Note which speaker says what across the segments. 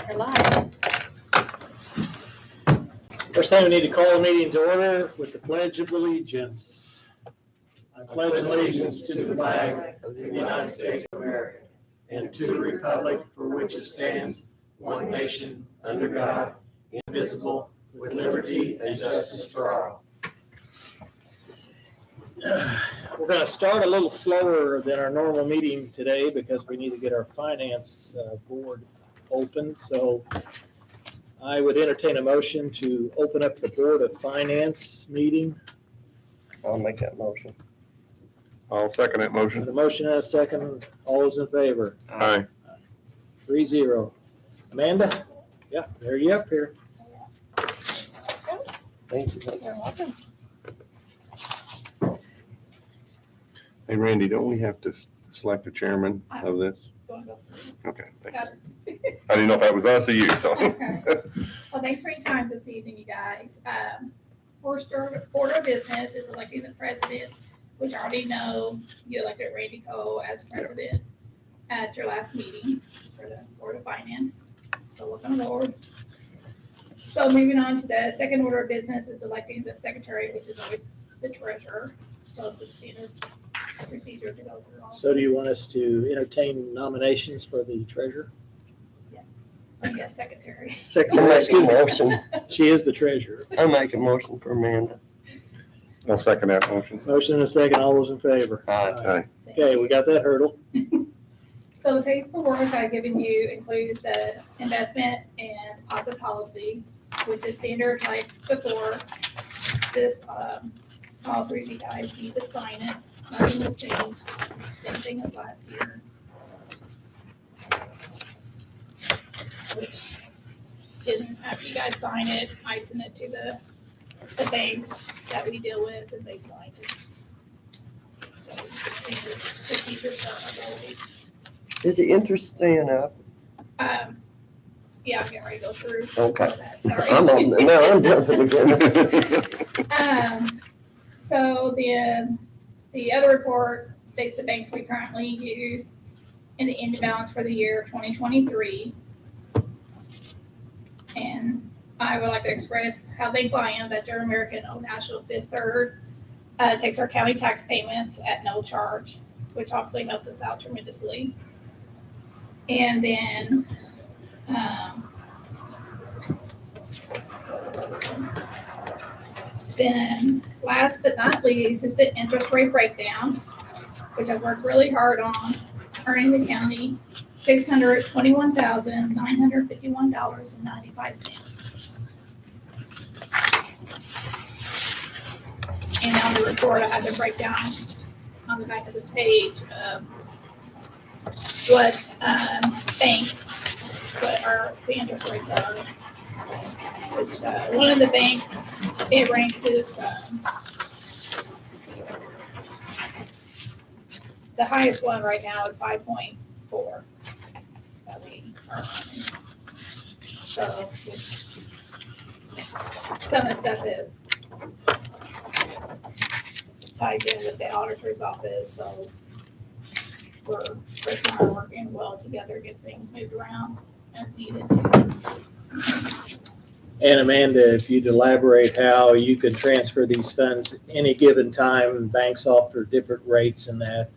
Speaker 1: We're live.
Speaker 2: First thing, we need to call the meeting to order with the Pledge of Allegiance. I pledge allegiance to the flag of the United States of America and to the republic for which it stands, one nation, under God, indivisible, with liberty and justice for all. We're going to start a little slower than our normal meeting today because we need to get our finance board open. So I would entertain a motion to open up the Board of Finance meeting.
Speaker 3: I'll make that motion.
Speaker 4: I'll second that motion.
Speaker 2: The motion and a second. All those in favor?
Speaker 4: Aye.
Speaker 2: 3-0. Amanda? Yeah, there you up here.
Speaker 3: Thank you.
Speaker 1: You're welcome.
Speaker 4: Hey, Randy, don't we have to select a chairman of this?
Speaker 1: Wanna go?
Speaker 4: Okay, thanks. I didn't know if that was us or you, so.
Speaker 1: Well, thanks for your time this evening, you guys. First order of business is electing the president, which I already know you elected Randy Cole as president at your last meeting for the Board of Finance. So welcome aboard. So moving on to the second order of business is electing the secretary, which is always the treasurer. So it's a standard procedure to go through all.
Speaker 2: So do you
Speaker 1: this.
Speaker 2: want us to entertain nominations for the treasurer?
Speaker 1: Yes. Oh, yes, secretary.
Speaker 3: I'll
Speaker 2: Secretary,
Speaker 3: make a
Speaker 2: excuse me.
Speaker 3: motion.
Speaker 2: She is the treasurer.
Speaker 3: I'll make a motion for Amanda.
Speaker 4: I'll second that motion.
Speaker 2: Motion and a second. All those in favor?
Speaker 3: Aye.
Speaker 2: Okay, we got that hurdle.
Speaker 1: So the paperwork I've given you includes the investment and deposit policy, which is standard like before. Just, all three of you guys need to sign it. Nothing has changed. Same thing as last year. Which, then after you guys sign it, I send it to the banks that we deal with and they sign it. So it's standard procedure stuff as always.
Speaker 3: Is the interest staying up?
Speaker 1: Yeah, I'm getting ready to go through.
Speaker 3: Okay.
Speaker 1: all that, Sorry.
Speaker 3: I'm on, no, I'm jumping again.
Speaker 1: So the other report states the banks we currently use in the end balance for the year 2023. And I would like to express how thankful I am that Durham American Old National Fifth Third takes our county tax payments at no charge, which obviously helps us out tremendously. And then, then last but not least is the interest rate breakdown, which I've worked really hard on, earning the county $621,951.95. And on the report, I had to break down on the back of the page what the interest rates are. Which one of the banks, it ranked as the highest one right now is 5.4 that we are on. So some of the stuff that ties in with the auditor's office, so Chris and I are working well together to get things moved around as needed to.
Speaker 2: And Amanda, if you'd elaborate how you can transfer these funds any given time, banks offer different rates and that.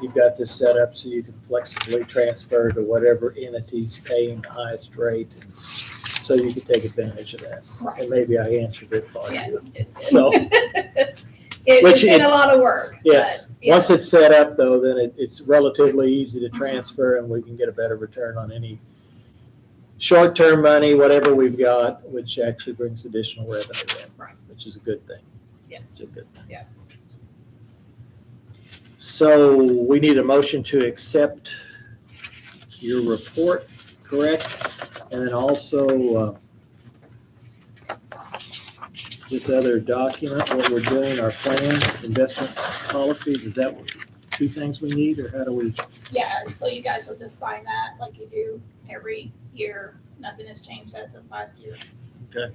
Speaker 2: You've got this set up so you can flexibly transfer to whatever entity's paying the highest rate. So you can take advantage of that.
Speaker 1: Right.
Speaker 2: And maybe I answered it for you.
Speaker 1: Yes, you just did.
Speaker 2: So-
Speaker 1: It's been a lot of work.
Speaker 2: Yes.
Speaker 1: but
Speaker 2: Once it's set up though, then it's relatively easy to transfer and we can get a better return on any short-term money, whatever we've got, which actually brings additional revenue in,
Speaker 1: Right.
Speaker 2: which is a good thing.
Speaker 1: Yes.
Speaker 2: It's a good thing.
Speaker 1: Yeah.
Speaker 2: So we need a motion to accept your report, correct? And then also this other document, what we're doing, our plan, investment policies, is that two things we need, or how do we?
Speaker 1: Yeah, so you guys will just sign that like you do every year. Nothing has changed as of last year.
Speaker 2: Okay.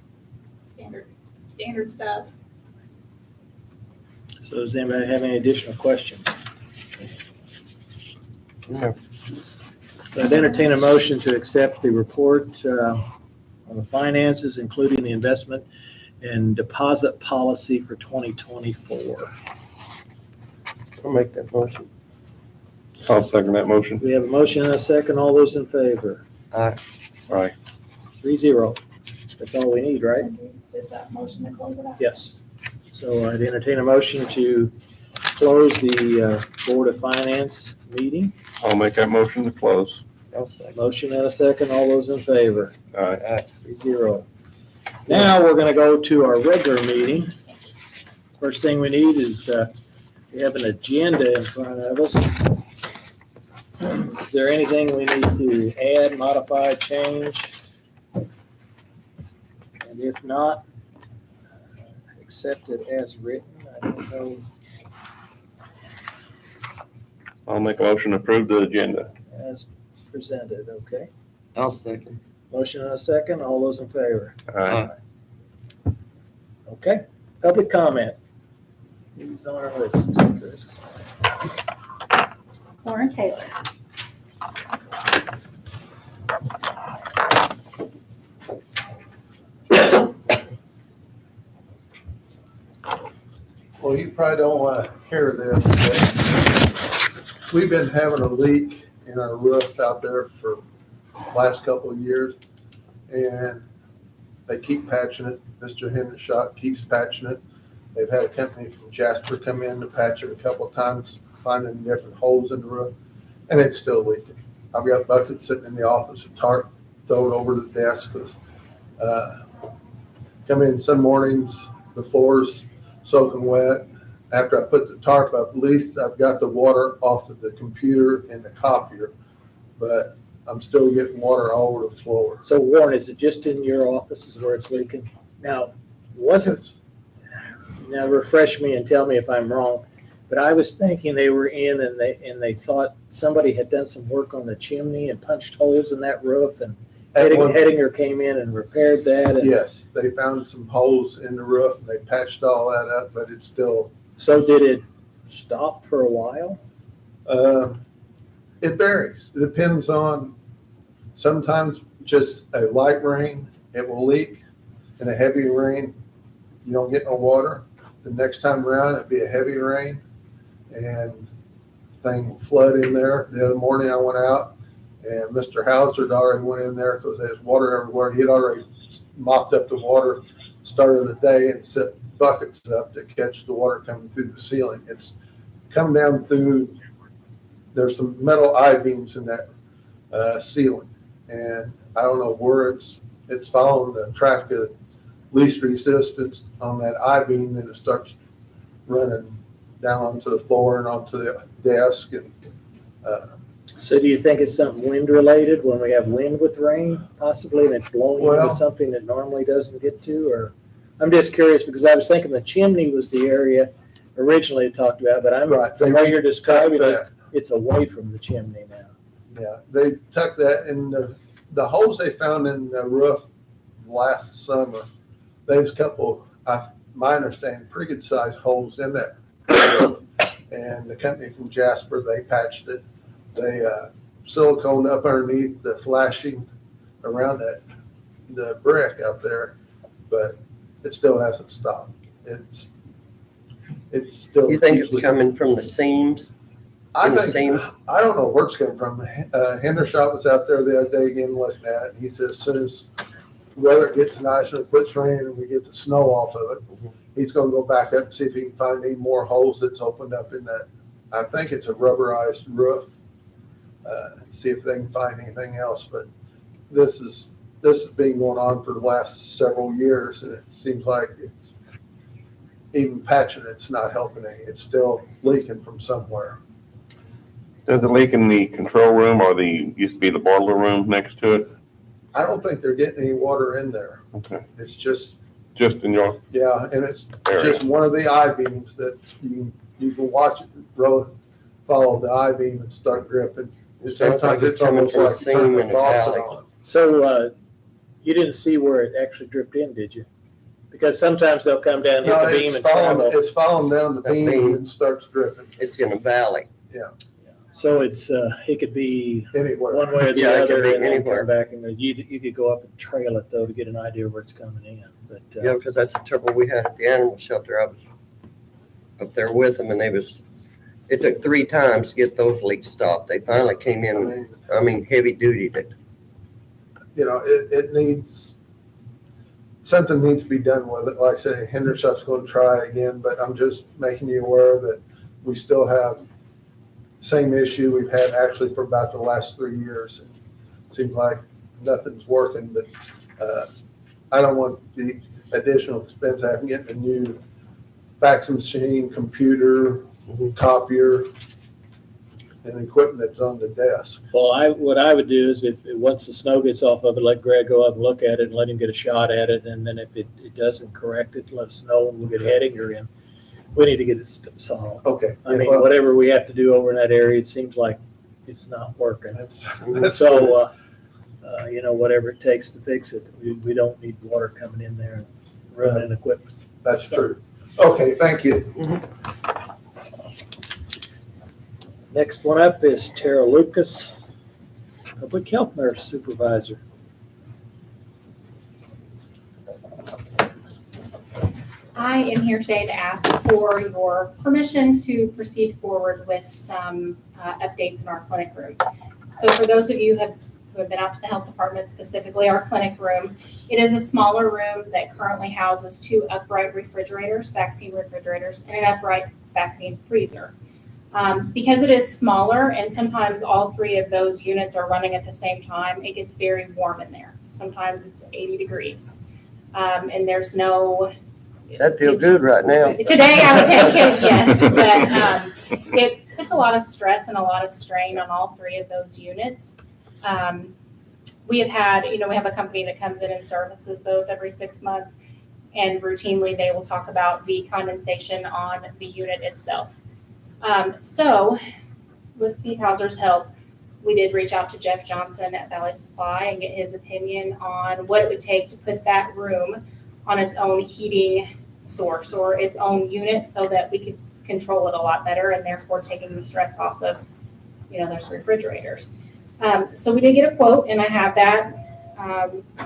Speaker 1: Standard stuff.
Speaker 2: So does anybody have any additional questions?
Speaker 3: No.
Speaker 2: So I'd entertain a motion to accept the report on the finances, including the investment and deposit policy for 2024.
Speaker 3: I'll make that motion.
Speaker 4: I'll second that motion.
Speaker 2: We have a motion and a second. All those in favor?
Speaker 3: Aye.
Speaker 4: Aye.
Speaker 2: 3-0. That's all we need, right?
Speaker 1: Just that motion to close it out.
Speaker 2: Yes. So I'd entertain a motion to close the Board of Finance meeting.
Speaker 4: I'll make that motion to close.
Speaker 3: I'll second.
Speaker 2: Motion and a second. All those in favor?
Speaker 4: Aye.
Speaker 3: Aye.
Speaker 2: 3-0. Now we're going to go to our regular meeting. First thing we need is we have an agenda in front of us. Is there anything we need to add, modify, change? And if not, accept it as written. I don't know,
Speaker 4: I'll make a motion to approve the agenda.
Speaker 2: as presented, okay?
Speaker 3: I'll second.
Speaker 2: Motion and a second. All those in favor?
Speaker 4: Aye.
Speaker 2: Okay, public comment. Who's on our list, Chris?
Speaker 5: Lauren Taylor.
Speaker 6: Well, you probably don't want to hear this, but we've been having a leak in our roof out there for the last couple of years, and they keep patching it. Mr. Hendershot keeps patching it. They've had a company from Jasper come in to patch it a couple of times, finding different holes in the roof, and it's still leaking. I've got buckets sitting in the office, a tarp, throw it over the desk. Come in some mornings, the floor's soaking wet. After I put the tarp up, at least I've got the water off of the computer and the copier, but I'm still getting water all over the floor.
Speaker 2: So Warren, is it just in your office is where it's leaking? Now, now refresh me and tell me if I'm wrong, but I was thinking they were in and they thought somebody had done some work on the chimney and punched holes in that roof, and Hedinger came in and repaired that. And
Speaker 6: Yes, they found some holes in the roof and they patched all that up, but it's still.
Speaker 2: so did it stop for a while?
Speaker 6: It varies. It depends on, sometimes just a light rain, it will leak, and a heavy rain, you don't get no water. The next time around, it'd be a heavy rain and thing will flood in there. The other morning I went out and Mr. Hauser already went in there because there's water everywhere. He had already mopped up the water, started the day, and set buckets up to catch the water coming through the ceiling. It's come down through, there's some metal I-beams in that ceiling. And I don't know where it's following the track of least resistance on that I-beam, then it starts running down onto the floor and onto the desk. And
Speaker 2: So do you think it's something wind related when we have wind with rain possibly, and it's blowing
Speaker 6: Well-
Speaker 2: into something that normally doesn't get to? Or I'm just curious because I was thinking the chimney was the area originally talked about, but
Speaker 6: Right.
Speaker 2: from what you're describing,
Speaker 6: that.
Speaker 2: it's away from the chimney now.
Speaker 6: Yeah, they tucked that in the holes they found in the roof last summer. There's a couple, my understanding, pretty good sized holes in that roof. And the company from Jasper, they patched it. They siliconed up underneath the flashing around the brick out there, but it still hasn't stopped. It's still.
Speaker 3: You think it's coming from the seams?
Speaker 6: I
Speaker 3: in the
Speaker 6: think,
Speaker 3: seams?
Speaker 6: I don't know where it's coming from. Hendershot was out there the other day again looking at it. He says as soon as the weather gets nicer, it quits raining and we get the snow off of it, he's gonna go back up and see if he can find any more holes that's opened up in that. I think it's a rubberized roof. And see if they can find anything else. But this has been going on for the last several years, and it seems like it's even patching it's not helping any. It's still leaking from somewhere.
Speaker 4: Does it leak in the control room or used to be the boiler room next to it?
Speaker 6: I don't think they're getting any water in there.
Speaker 4: Okay.
Speaker 6: It's just,
Speaker 4: Just in your
Speaker 6: yeah, and it's
Speaker 4: area?
Speaker 6: just one of the I-beams that you can watch it follow the I-beam and start dripping.
Speaker 3: It sounds like it's coming from a seam in a valley.
Speaker 2: So you didn't see where it actually dripped in, did you? Because sometimes they'll come down, hit
Speaker 6: No,
Speaker 2: the beam
Speaker 6: it's
Speaker 2: and travel.
Speaker 6: falling down the
Speaker 3: That
Speaker 6: beam
Speaker 3: beam.
Speaker 6: and starts dripping.
Speaker 3: It's in a valley.
Speaker 2: So it's, it could be
Speaker 6: anywhere.
Speaker 2: one way or the
Speaker 3: Yeah, it could
Speaker 2: other
Speaker 3: be
Speaker 2: and then
Speaker 3: anywhere.
Speaker 2: come back and you could go up and trail it though to get an idea where it's coming in. But,
Speaker 3: Yeah, because that's the trouble we had at the animal shelter. I was up there with them and it took 3 times to get those leaks stopped. They finally came in, heavy duty.
Speaker 6: It needs, something needs to be done with it. Like I say, Henderson's going to try again, but I'm just making you aware that we still have same issue we've had actually for about the last 3 years. It seems like nothing's working, but I don't want the additional expense of having getting a new fax machine, computer, copier, and equipment that's on the desk.
Speaker 2: well, what I would do is if, once the snow gets off of it, let Greg go up and look at it and let him get a shot at it. And then if it doesn't correct it, let us know and we'll get Hedinger in. We need to get it solved.
Speaker 6: Okay.
Speaker 2: I mean,
Speaker 6: Well,
Speaker 2: whatever we have to do over in that area, it seems like it's not working.
Speaker 6: that's
Speaker 2: So, whatever it takes to fix it, we don't need water coming in there and running equipment.
Speaker 6: that's true. Okay, thank you.
Speaker 2: Next one up is Tara Lucas, Public Health Nurse Supervisor.
Speaker 5: I am here today to ask for your permission to proceed forward with some updates in our clinic room. So for those of you who have been out to the health department, specifically our clinic room, it is a smaller room that currently houses 2 upright refrigerators, vaccine refrigerators, and an upright vaccine freezer. Because it is smaller and sometimes all 3 of those units are running at the same time, it gets very warm in there. Sometimes it's 80 degrees. And there's no...
Speaker 3: That feels good right now.
Speaker 5: Today I would take it, yes, but it puts a lot of stress and a lot of strain on all 3 of those units. We have had, we have a company that comes in and services those every 6 months, and routinely they will talk about the condensation on the unit itself. So with Steve Hauser's help, we did reach out to Jeff Johnson at Valley Supply and get his opinion on what it would take to put that room on its own heating source or its own unit so that we could control it a lot better and therefore taking the stress off of, those refrigerators. So we did get a quote and I have that.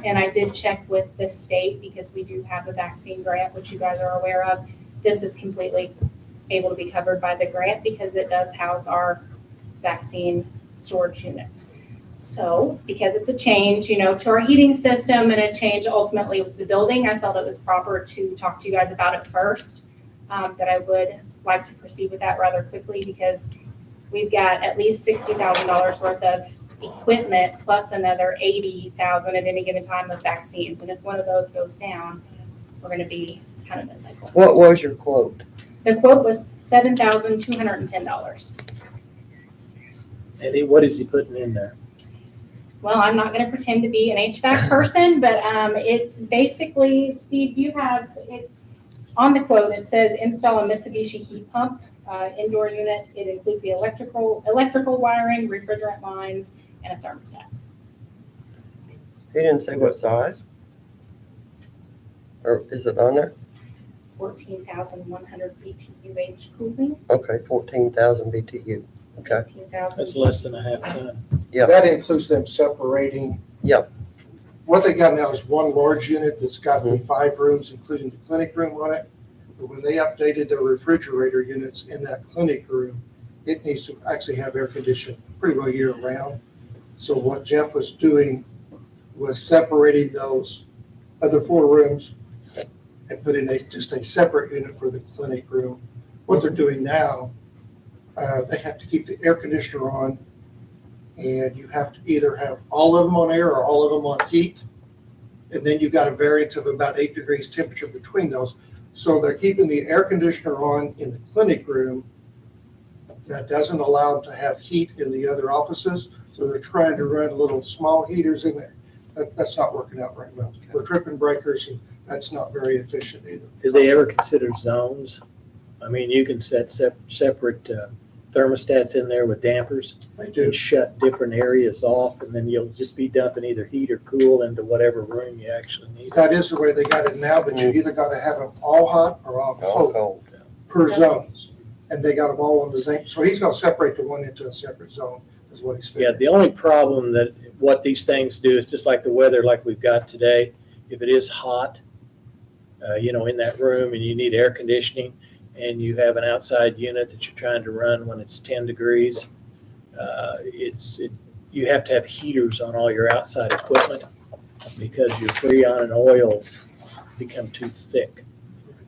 Speaker 5: And I did check with the state because we do have a vaccine grant, which you guys are aware of. This is completely able to be covered by the grant because it does house our vaccine storage units. So because it's a change, to our heating system and a change ultimately with the building, I felt it was proper to talk to you guys about it first. That I would like to proceed with that rather quickly because we've got at least $60,000 worth of equipment plus another $80,000 at any given time of vaccines. And if one of those goes down, we're going to be kind of in that.
Speaker 3: What was your quote?
Speaker 5: The quote was $7,210.
Speaker 2: And what is he putting in there?
Speaker 5: Well, I'm not going to pretend to be an HVAC person, but it's basically, Steve, do you have it on the quote? It says install a Mitsubishi heat pump indoor unit. It includes the electrical wiring, refrigerant lines, and a thermostat.
Speaker 3: He didn't say what size? Or is it on there?
Speaker 5: 14,100 BTU cooling.
Speaker 3: Okay, 14,000 BTU. Okay.
Speaker 5: 18,000.
Speaker 2: That's less than a half ton.
Speaker 3: Yeah.
Speaker 7: That includes them separating.
Speaker 3: Yep.
Speaker 7: What they got now is one large unit that's got the 5 rooms, including the clinic room on it. But when they updated the refrigerator units in that clinic room, it needs to actually have air conditioning pretty well year round. So what Jeff was doing was separating those other 4 rooms and putting just a separate unit for the clinic room. What they're doing now, they have to keep the air conditioner on, and you have to either have all of them on air or all of them on heat. And then you've got a variance of about 8 degrees temperature between those. So they're keeping the air conditioner on in the clinic room. That doesn't allow them to have heat in the other offices. So they're trying to run little small heaters in there. That's not working out very well. We're tripping breakers, and that's not very efficient either.
Speaker 2: Did they ever consider zones? I mean, you can set separate thermostats in there with dampers
Speaker 7: They do.
Speaker 2: and shut different areas off, and then you'll just be dumping either heat or cool into whatever room you actually need.
Speaker 7: That is the way they got it now, but you either got to have them all hot or all
Speaker 3: All
Speaker 7: cold
Speaker 3: cold.
Speaker 7: per zone. and they got them all in the same, so he's gonna separate the one into a separate zone, is what he's
Speaker 2: Yeah,
Speaker 7: figuring.
Speaker 2: the only problem that, what these things do is just like the weather like we've got today, if it is hot, in that room and you need air conditioning and you have an outside unit that you're trying to run when it's 10 degrees, you have to have heaters on all your outside equipment because your Freon and oils become too thick.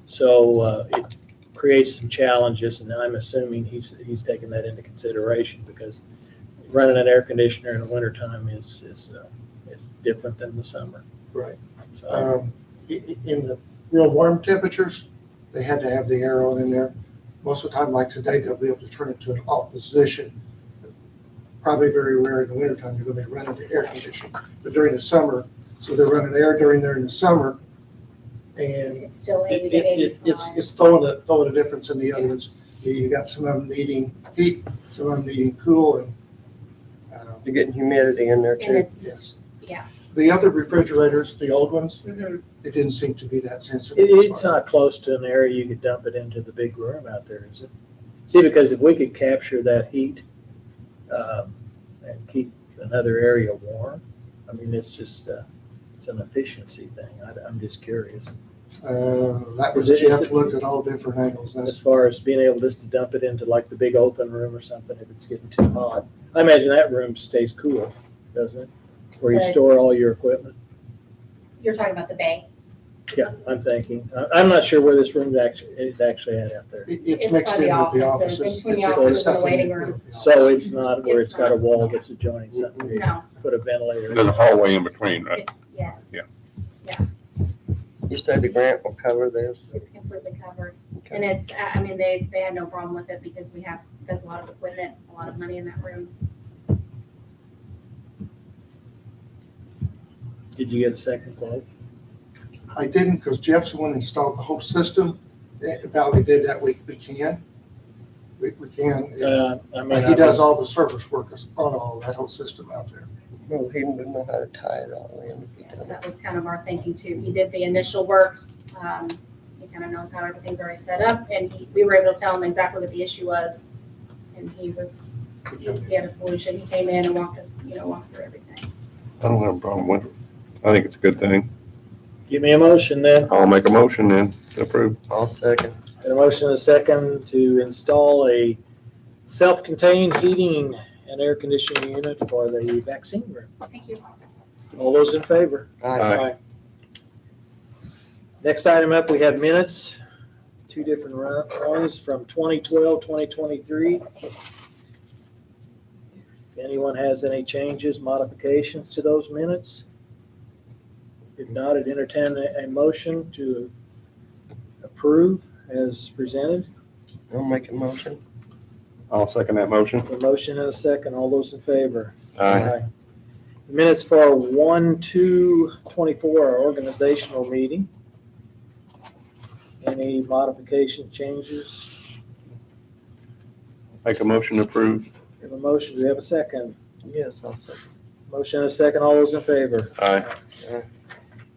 Speaker 2: So it creates some challenges, and I'm assuming he's taken that into consideration because running an air conditioner in the wintertime is different than the summer.
Speaker 7: Right.
Speaker 2: So,
Speaker 7: In the real warm temperatures, they had to have the air on in there. Most of the time, like today, they'll be able to turn it to an off position. Probably very rare in the wintertime, you're gonna be running the air conditioning. But during the summer, so they're running air during the summer, and
Speaker 5: It's still 80 to 85.
Speaker 7: it's throwing a difference in the other ones. You got some of them needing heat, some of them needing cool, and
Speaker 3: You're getting humidity in there
Speaker 5: And
Speaker 3: too.
Speaker 5: it's,
Speaker 7: the other refrigerators, the old ones,
Speaker 5: mhm.
Speaker 7: they didn't seem to be that sensitive.
Speaker 2: it's not close to an area you could dump it into the big room out there, is it? See, because if we could capture that heat and keep another area warm, I mean, it's just, it's an efficiency thing. I'm just curious.
Speaker 7: That was,
Speaker 2: Is
Speaker 7: Jeff
Speaker 2: it-
Speaker 7: looked at all different angles.
Speaker 2: As
Speaker 7: That's,
Speaker 2: far as being able just to dump it into like the big open room or something if it's getting too hot. I imagine that room stays cool, doesn't it? Where you
Speaker 5: Right.
Speaker 2: store all your equipment.
Speaker 5: You're talking about the bay.
Speaker 2: Yeah, I'm thinking. I'm not sure where this room is actually at out there.
Speaker 7: it's
Speaker 5: It's
Speaker 7: mixed
Speaker 5: by
Speaker 7: in
Speaker 5: the
Speaker 7: with the
Speaker 5: offices,
Speaker 7: offices.
Speaker 5: in between the
Speaker 7: It's-
Speaker 2: offices
Speaker 7: it's
Speaker 5: and the
Speaker 7: stuck in
Speaker 5: waiting
Speaker 7: the-
Speaker 5: room.
Speaker 2: So it's not where
Speaker 5: It's
Speaker 2: it's got a
Speaker 5: not.
Speaker 2: wall that's adjoining something. You
Speaker 5: No,
Speaker 2: put a ventilator.
Speaker 4: There's a hallway in between, right?
Speaker 5: it's, yes.
Speaker 4: Yeah.
Speaker 3: You say the grant will cover this?
Speaker 5: It's completely covered.
Speaker 3: Okay.
Speaker 5: And it's, they had no problem with it because there's a lot of equipment, a lot of money in that room.
Speaker 2: Did you get a second quote?
Speaker 7: I didn't, because Jeff's the one who installed the whole system. If Valley did that, we can. We can. He does all the service work on all that whole system out there.
Speaker 3: Well, he didn't know how to tie it all in.
Speaker 5: So that was kind of our thinking too. He did the initial work. He kind of knows how everything's already set up, and we were able to tell him exactly what the issue was. And he had a solution. He came in and walked through everything.
Speaker 4: I don't have a problem with it. I think it's a good thing.
Speaker 2: Give me a motion then.
Speaker 4: I'll make a motion then to approve.
Speaker 3: I'll second.
Speaker 2: Got a motion and a second to install a self-contained heating and air conditioning unit for the vaccine room.
Speaker 5: Thank you.
Speaker 2: All those in favor?
Speaker 3: Aye.
Speaker 2: Next item up, we have minutes, two different ones from 2012, 2023. If anyone has any changes, modifications to those minutes? If not, I'd entertain a motion to approve as presented.
Speaker 3: I'll make a motion.
Speaker 4: I'll second that motion.
Speaker 2: A motion and a second. All those in favor?
Speaker 4: Aye.
Speaker 2: Minutes for 1/2/24, our organizational meeting. Any modification, changes?
Speaker 4: Make a motion to approve.
Speaker 2: We have a motion. Do we have a second?
Speaker 3: Yes, I'll second.
Speaker 2: Motion and a second. All those in favor?
Speaker 4: Aye.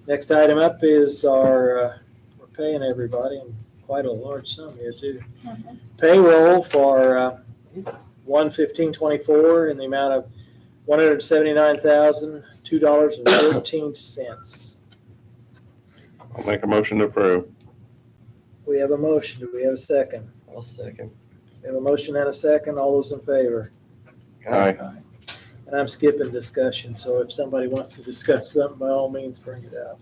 Speaker 2: Next item up is our, we're paying everybody, and quite a large sum here too. Payroll for 1/15/24 in the amount of $179,002.14.
Speaker 4: I'll make a motion to approve.
Speaker 2: We have a motion. Do we have a second?
Speaker 3: I'll second.
Speaker 2: We have a motion and a second. All those in favor?
Speaker 4: Aye.
Speaker 2: And I'm skipping discussion, so if somebody wants to discuss something, by all means, bring it up.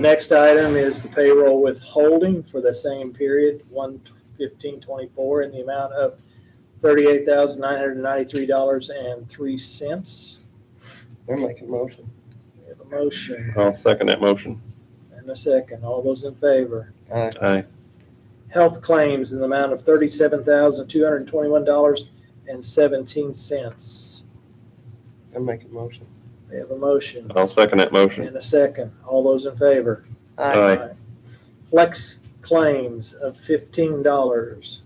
Speaker 2: Next item is the payroll withholding for the same period, 1/15/24, in the amount of $38,993.03.
Speaker 3: I'll make a motion.
Speaker 2: We have a motion
Speaker 4: I'll second that motion.
Speaker 2: and a second. All those in favor?
Speaker 3: Aye.
Speaker 4: Aye.
Speaker 2: Health claims in the amount of $37,221.17.
Speaker 3: I'll make a motion.
Speaker 2: We have a motion
Speaker 4: I'll second that motion.
Speaker 2: and a second. All those in favor?
Speaker 4: Aye.
Speaker 2: Flex claims of $15.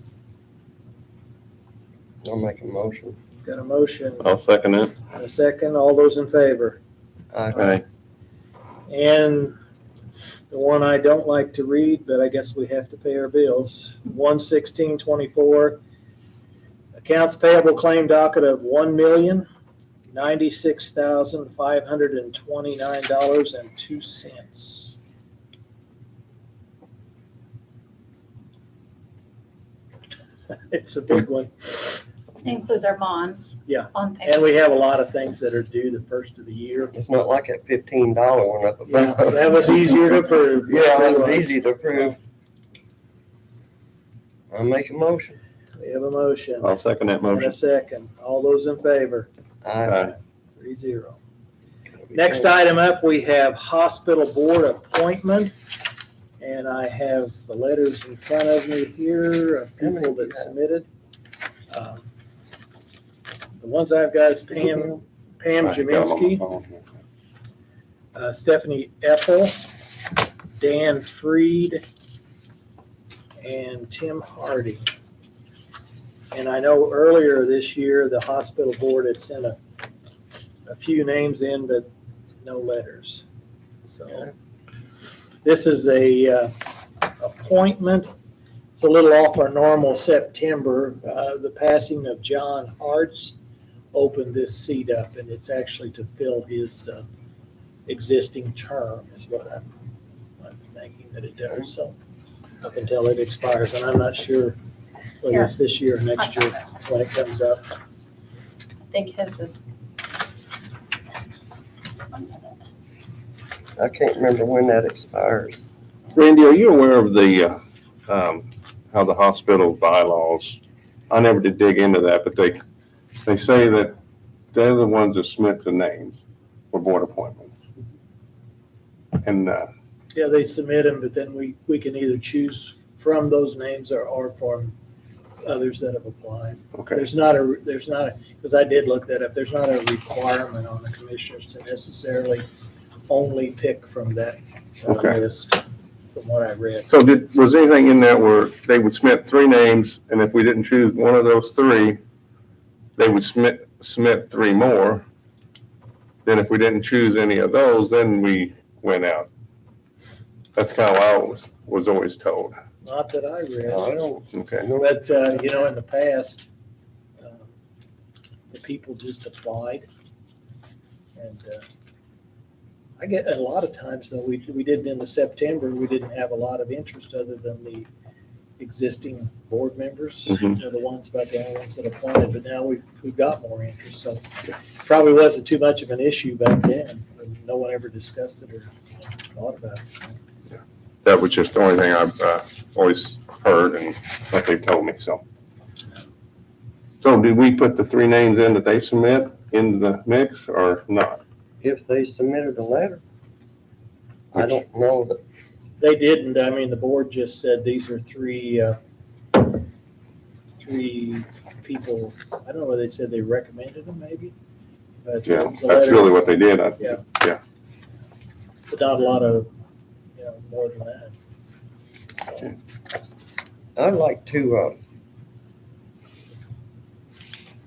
Speaker 3: I'll make a motion.
Speaker 2: Got a motion
Speaker 4: I'll second it.
Speaker 2: and a second. All those in favor?
Speaker 3: Aye.
Speaker 4: Aye.
Speaker 2: And The one I don't like to read, but I guess we have to pay our bills. 1/16/24. Accounts payable claim docket of $1,096,529.02. It's a big one.
Speaker 8: Includes our bonds.
Speaker 2: Yeah.
Speaker 8: On payment.
Speaker 2: And we have a lot of things that are due the first of the year.
Speaker 3: It's not like that $15 one up
Speaker 2: Yeah,
Speaker 3: above.
Speaker 2: that was easier to approve.
Speaker 3: Yeah, that was easy to approve. I'll make a motion.
Speaker 2: We have a motion
Speaker 4: I'll second that
Speaker 2: and a
Speaker 4: motion.
Speaker 2: second. All those in favor?
Speaker 3: Aye.
Speaker 2: 3-0. Next item up, we have hospital board appointment. And I have the letters in front of me here of people that submitted. The ones I've got is Pam Jaminski, Stephanie Epple, Dan Freed, and Tim Hardy. And I know earlier this year, the hospital board had sent a few names in, but no letters. So this is a appointment. It's a little off our normal September. The passing of John Hartz opened this seat up, and it's actually to fill his existing term is what I'm thinking that it does. So up until it expires, and I'm not sure whether it's this year or next year when it comes up.
Speaker 8: I think his is.
Speaker 3: I can't remember when that expires.
Speaker 4: Randy, are you aware of the, how the hospital bylaws, I never did dig into that, but they say that they're the ones that submit the names for board appointments. And,
Speaker 2: Yeah, they submit them, but then we can either choose from those names or from others that have applied.
Speaker 4: okay,
Speaker 2: There's not a, because I did look that up, there's not a requirement on the commissioners to necessarily only pick from that
Speaker 4: Okay.
Speaker 2: list, from what I read.
Speaker 4: so was anything in there where they would submit 3 names, and if we didn't choose one of those 3, they would submit 3 more? Then if we didn't choose any of those, then we went out. That's kind of how I was always told.
Speaker 2: Not that I read.
Speaker 3: I don't
Speaker 4: Okay,
Speaker 3: know.
Speaker 2: But, in the past, the people just applied. And I get, a lot of times though, we did in the September, we didn't have a lot of interest other than the existing board members.
Speaker 4: Mhm.
Speaker 2: They're the ones, about the only ones that applied, but now we've got more interest. So probably wasn't too much of an issue back then. No one ever discussed it or thought about it.
Speaker 4: that was just the only thing I've always heard and what they've told me, so. So did we put the 3 names in that they submit in the mix or not?
Speaker 3: If they submitted a letter. I don't know that.
Speaker 2: They didn't. I mean, the board just said these are 3 people. I don't know whether they said they recommended them maybe. But
Speaker 4: Yeah,
Speaker 2: it was a
Speaker 4: that's
Speaker 2: letter,
Speaker 4: really what they did.
Speaker 2: but not a lot of, more than that.
Speaker 3: I'd like to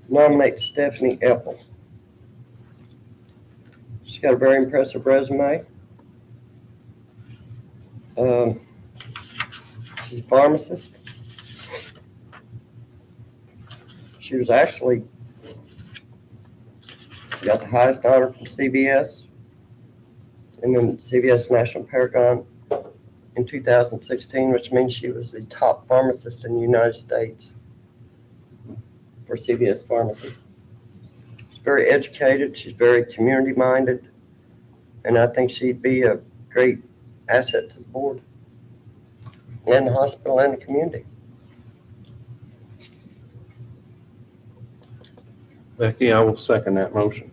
Speaker 3: nominate Stephanie Epple. She's got a very impressive resume. She's a pharmacist. She was actually got the highest honor from CVS and then CVS National Paragon in 2016, which means she was the top pharmacist in the United States for CVS pharmacies. She's very educated, she's very community-minded, and I think she'd be a great asset to the board and the hospital and the community.
Speaker 4: Becky, I will second that motion.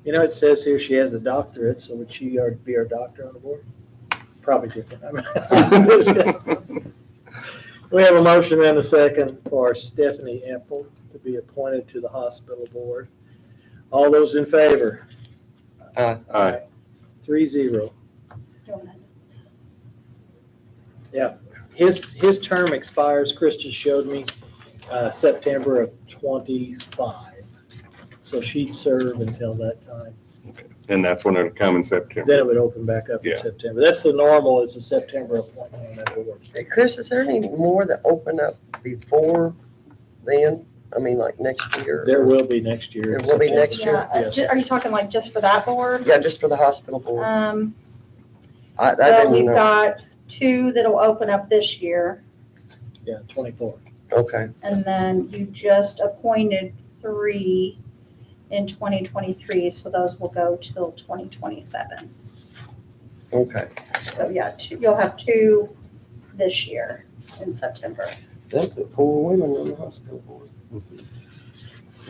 Speaker 2: It says here she has a doctorate, so would she be our doctor on the board? Probably different. We have a motion and a second for Stephanie Epple to be appointed to the hospital board. All those in favor?
Speaker 4: Aye.
Speaker 2: 3-0. Yeah, his term expires, Chris just showed me, September of 25. So she'd serve until that time.
Speaker 4: And that's when it'll come in September.
Speaker 2: Then it would open back up in
Speaker 4: Yeah.
Speaker 2: September. That's the normal, it's a September appointment on that board.
Speaker 3: Hey, Chris, is there any more that open up before then? I mean, like next year?
Speaker 2: There will be next year.
Speaker 3: There will be next year?
Speaker 8: Yeah,
Speaker 2: Yes.
Speaker 8: are you talking like just for that board?
Speaker 3: Yeah, just for the hospital board. I
Speaker 8: Well,
Speaker 3: didn't
Speaker 8: we've
Speaker 3: know.
Speaker 8: got 2 that'll open up this year,
Speaker 2: Yeah, 24.
Speaker 3: Okay,
Speaker 8: and then you just appointed 3 in 2023, so those will go till 2027.
Speaker 3: okay.
Speaker 8: So yeah, you'll have 2 this year in September.
Speaker 3: They put 4 women on the hospital board.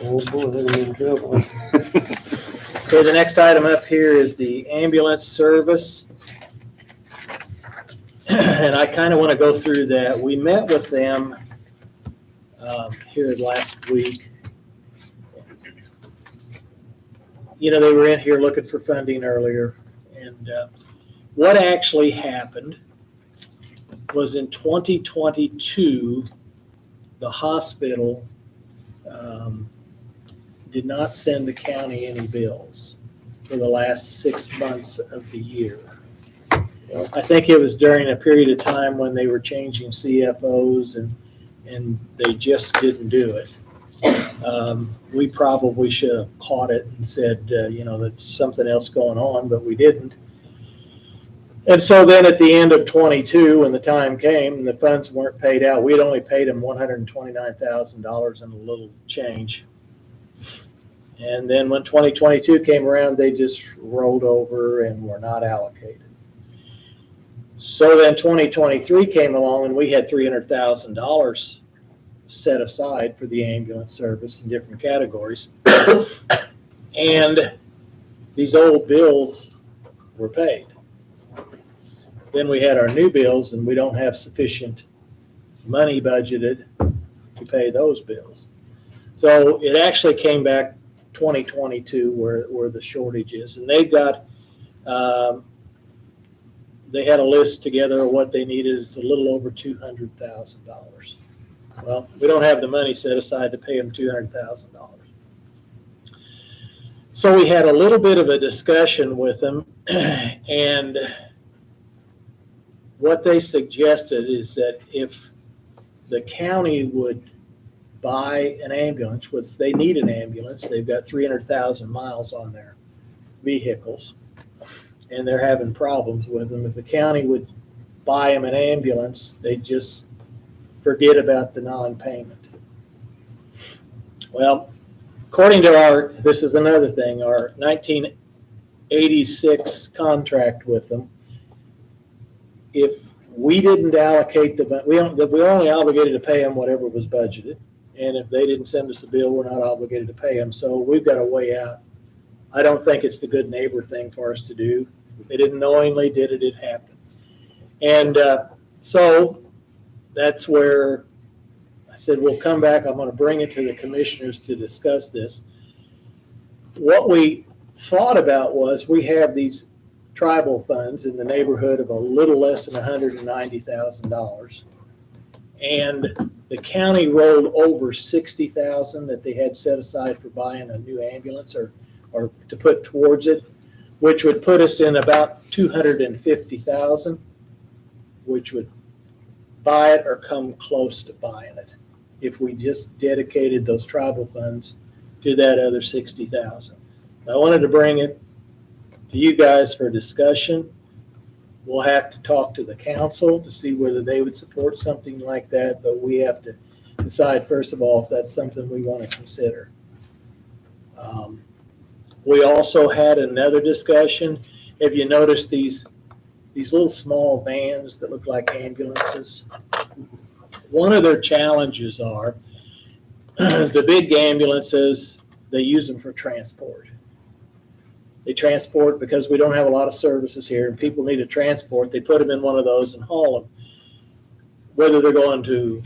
Speaker 3: Oh boy, they're gonna be in trouble.
Speaker 2: Okay, the next item up here is the ambulance service. And I kind of want to go through that. We met with them here last week. You know, they were in here looking for funding earlier. And what actually happened was in 2022, the hospital did not send the county any bills for the last 6 months of the year. I think it was during a period of time when they were changing CFOs and they just didn't do it. We probably should have caught it and said, there's something else going on, but we didn't. And so then at the end of 22, when the time came and the funds weren't paid out, we had only paid them $129,000 and a little change. And then when 2022 came around, they just rolled over and were not allocated. So then 2023 came along and we had $300,000 set aside for the ambulance service in different categories. And these old bills were paid. Then we had our new bills and we don't have sufficient money budgeted to pay those bills. So it actually came back 2022 where the shortage is. And they've got, they had a list together of what they needed. It's a little over $200,000. Well, we don't have the money set aside to pay them $200,000. So we had a little bit of a discussion with them, and what they suggested is that if the county would buy an ambulance, which they need an ambulance, they've got 300,000 miles on their vehicles, and they're having problems with them. If the county would buy them an ambulance, they just forget about the non-payment. Well, according to this is another thing, our 1986 contract with them, if we didn't allocate we only obligated to pay them whatever was budgeted. And if they didn't send us a bill, we're not obligated to pay them. So we've got a way out. I don't think it's the good neighbor thing for us to do. They didn't knowingly did it, it happened. And so that's where I said, we'll come back. I'm going to bring it to the commissioners to discuss this. What we thought about was we have these tribal funds in the neighborhood of a little less than $190,000. And the county rolled over $60,000 that they had set aside for buying a new ambulance or to put towards it, which would put us in about $250,000, which would buy it or come close to buying it if we just dedicated those tribal funds to that other $60,000. I wanted to bring it to you guys for discussion. We'll have to talk to the council to see whether they would support something like that, but we have to decide, first of all, if that's something we want to consider. We also had another discussion. Have you noticed these little small vans that look like ambulances? One of their challenges are the big ambulances, they use them for transport. They transport because we don't have a lot of services here and people need to transport. They put them in one of those and haul them. Whether they're going to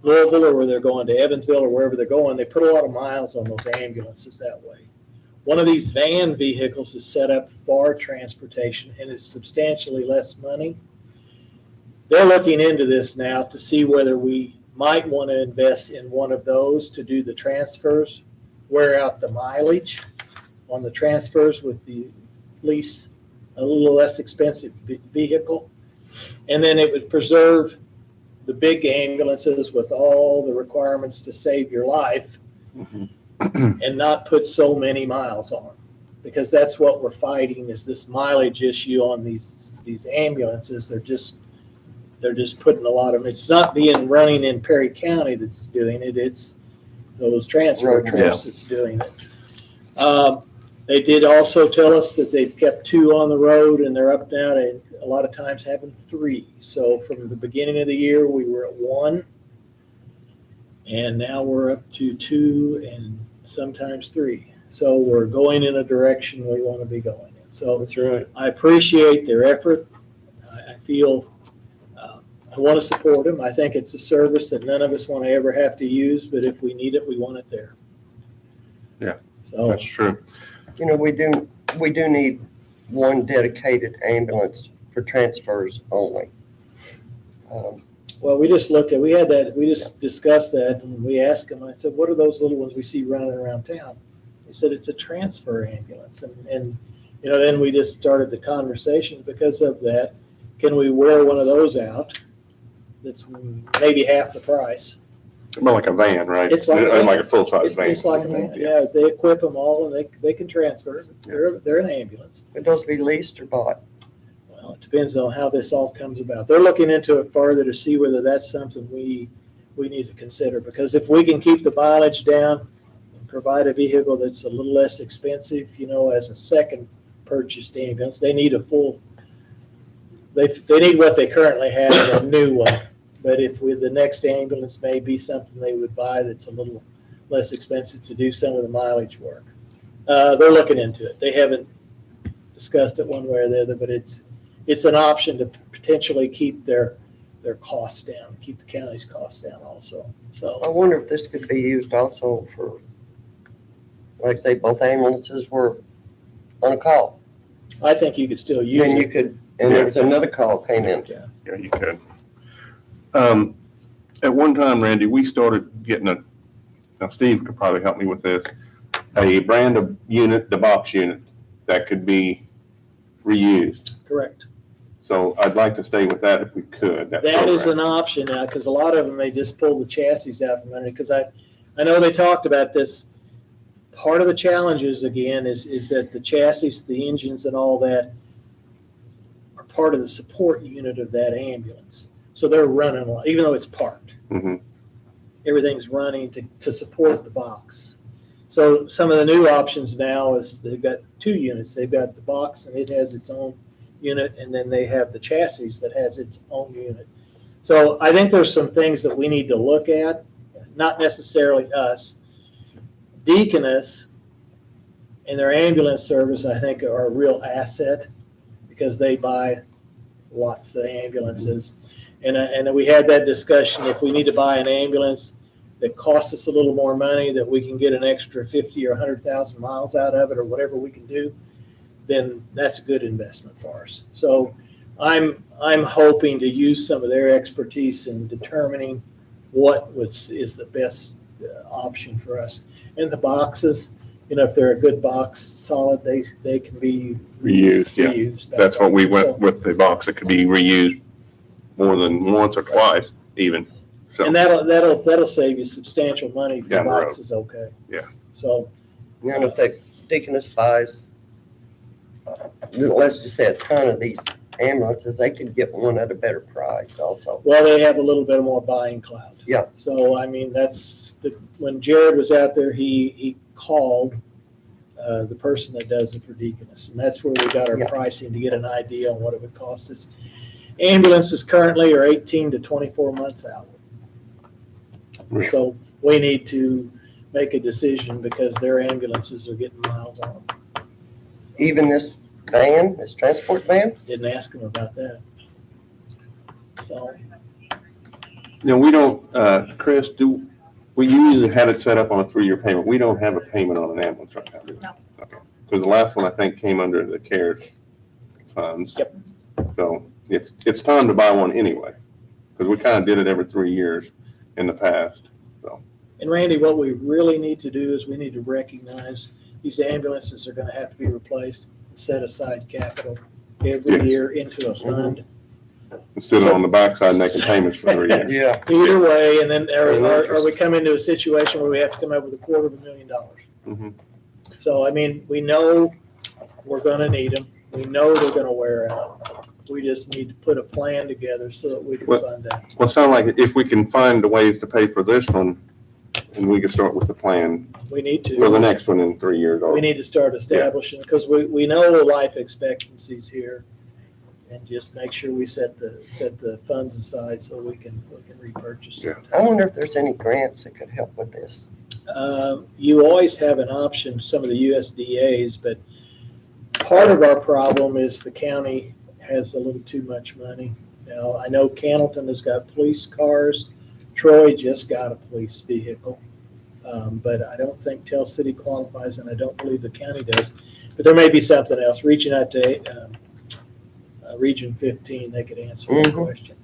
Speaker 2: Louisville or whether they're going to Evansville or wherever they're going, they put a lot of miles on those ambulances that way. One of these van vehicles is set up for transportation and it's substantially less money. They're looking into this now to see whether we might want to invest in one of those to do the transfers, wear out the mileage on the transfers with the lease a little less expensive vehicle. And then it would preserve the big ambulances with all the requirements to save your life and not put so many miles on. Because that's what we're fighting, is this mileage issue on these ambulances. They're just putting a lot of, it's not being running in Perry County that's doing it, it's those transfer
Speaker 3: Road
Speaker 2: trips that's doing it. They did also tell us that they've kept 2 on the road, and they're up now to a lot of times having 3. So from the beginning of the year, we were at 1, and now we're up to 2 and sometimes 3. So we're going in a direction we want to be going in. So
Speaker 3: That's right.
Speaker 2: I appreciate their effort. I feel I want to support them. I think it's a service that none of us want to ever have to use, but if we need it, we want it there.
Speaker 4: Yeah,
Speaker 2: So
Speaker 4: That's true.
Speaker 3: You know, we do need one dedicated ambulance for transfers only.
Speaker 2: well, we just discussed that, and we asked them, I said, what are those little ones we see running around town? They said it's a transfer ambulance. And then we just started the conversation because of that. Can we wear one of those out? That's maybe half the price.
Speaker 4: More like a van, right?
Speaker 2: It's like a van.
Speaker 4: Like a full-size van.
Speaker 2: It's like a van. Yeah, they equip them all and they can transfer. They're an ambulance.
Speaker 3: Would those be leased or bought?
Speaker 2: Well, it depends on how this all comes about. They're looking into it further to see whether that's something we need to consider. Because if we can keep the mileage down and provide a vehicle that's a little less expensive, as a second purchased ambulance, they need a full. They need what they currently have, a new one. But if the next ambulance may be something they would buy that's a little less expensive to do some of the mileage work. They're looking into it. They haven't discussed it one way or the other, but it's an option to potentially keep their costs down, keep the county's costs down also. So
Speaker 3: I wonder if this could be used also for, like say, both ambulances were on a call.
Speaker 2: I think you could still use
Speaker 3: Then you
Speaker 2: it.
Speaker 3: could, and there was another call came in.
Speaker 2: Yeah.
Speaker 4: Yeah, you could. At one time, Randy, we started getting now Steve could probably help me with this, a brand of unit, the box unit, that could be reused.
Speaker 2: Correct.
Speaker 4: So I'd like to stay with that if we could.
Speaker 2: That is
Speaker 4: program.
Speaker 2: an option now, because a lot of them, they just pull the chassis out from under, because I know they talked about this. Part of the challenges, again, is that the chassis, the engines and all that are part of the support unit of that ambulance. So they're running, even though it's parked.
Speaker 4: Mhm.
Speaker 2: Everything's running to support the box. So some of the new options now is they've got 2 units. They've got the box and it has its own unit, and then they have the chassis that has its own unit. So I think there's some things that we need to look at, not necessarily us. Deaconess and their ambulance service, I think, are a real asset because they buy lots of ambulances. And we had that discussion, if we need to buy an ambulance that costs us a little more money, that we can get an extra 50 or 100,000 miles out of it or whatever we can do, then that's a good investment for us. So I'm hoping to use some of their expertise in determining what is the best option for us. And the boxes, if they're a good box, solid, they can be
Speaker 4: Reused, yeah.
Speaker 2: reused.
Speaker 4: That's what we went
Speaker 2: So-
Speaker 4: with, the box that could be reused more than once or twice even. So,
Speaker 2: And that'll save you substantial money if the
Speaker 4: Down the road.
Speaker 2: box is okay.
Speaker 4: Yeah.
Speaker 2: So,
Speaker 3: And if the Deaconess buys, let's just say a ton of these ambulances, they could get one at a better price also.
Speaker 2: well, they have a little bit more buying clout.
Speaker 3: Yeah.
Speaker 2: So, I mean, when Jared was out there, he called the person that does it for Deaconess. And that's where we got our
Speaker 3: Yeah.
Speaker 2: pricing to get an idea on what it would cost us. Ambulances currently are 18 to 24 months out.
Speaker 4: Yeah.
Speaker 2: So we need to make a decision because their ambulances are getting miles on them.
Speaker 3: Even this van, this transport van,
Speaker 2: Didn't ask them about that. So,
Speaker 4: we don't, Chris, we usually had it set up on a 3-year payment. We don't have a payment on an ambulance right now, do we?
Speaker 8: No.
Speaker 4: Okay. Because the last one, I think, came under the CARES funds.
Speaker 2: Yep.
Speaker 4: So it's time to buy one anyway, because we kind of did it every 3 years in the past, so.
Speaker 2: and Randy, what we really need to do is we need to recognize these ambulances are gonna have to be replaced. set aside capital every year into a fund.
Speaker 4: Instead of on the backside making payments for 3 years.
Speaker 3: Yeah,
Speaker 2: Either way, and then or we come into a situation where we have to come up with $250,000.
Speaker 4: Mhm.
Speaker 2: So, I mean, we know we're gonna need them. We know they're gonna wear out. We just need to put a plan together so that we can
Speaker 4: Well-
Speaker 2: fund that.
Speaker 4: Well, it sounds like if we can find the ways to pay for this one, and we can start with the plan
Speaker 2: We need to.
Speaker 4: for the next one in 3 years.
Speaker 2: We need to start establishing, because we know the life expectancies here, and just make sure we set the funds aside so we can repurchase it.
Speaker 3: I wonder if there's any grants that could help with this.
Speaker 2: You always have an option, some of the USDA's, but part of our problem is the county has a little too much money. Now, I know Cannleton has got police cars. Troy just got a police vehicle. But I don't think Tell City qualifies, and I don't believe the county does. But there may be something else. Reaching out to Region 15, they could answer that
Speaker 3: Mhm.
Speaker 2: question.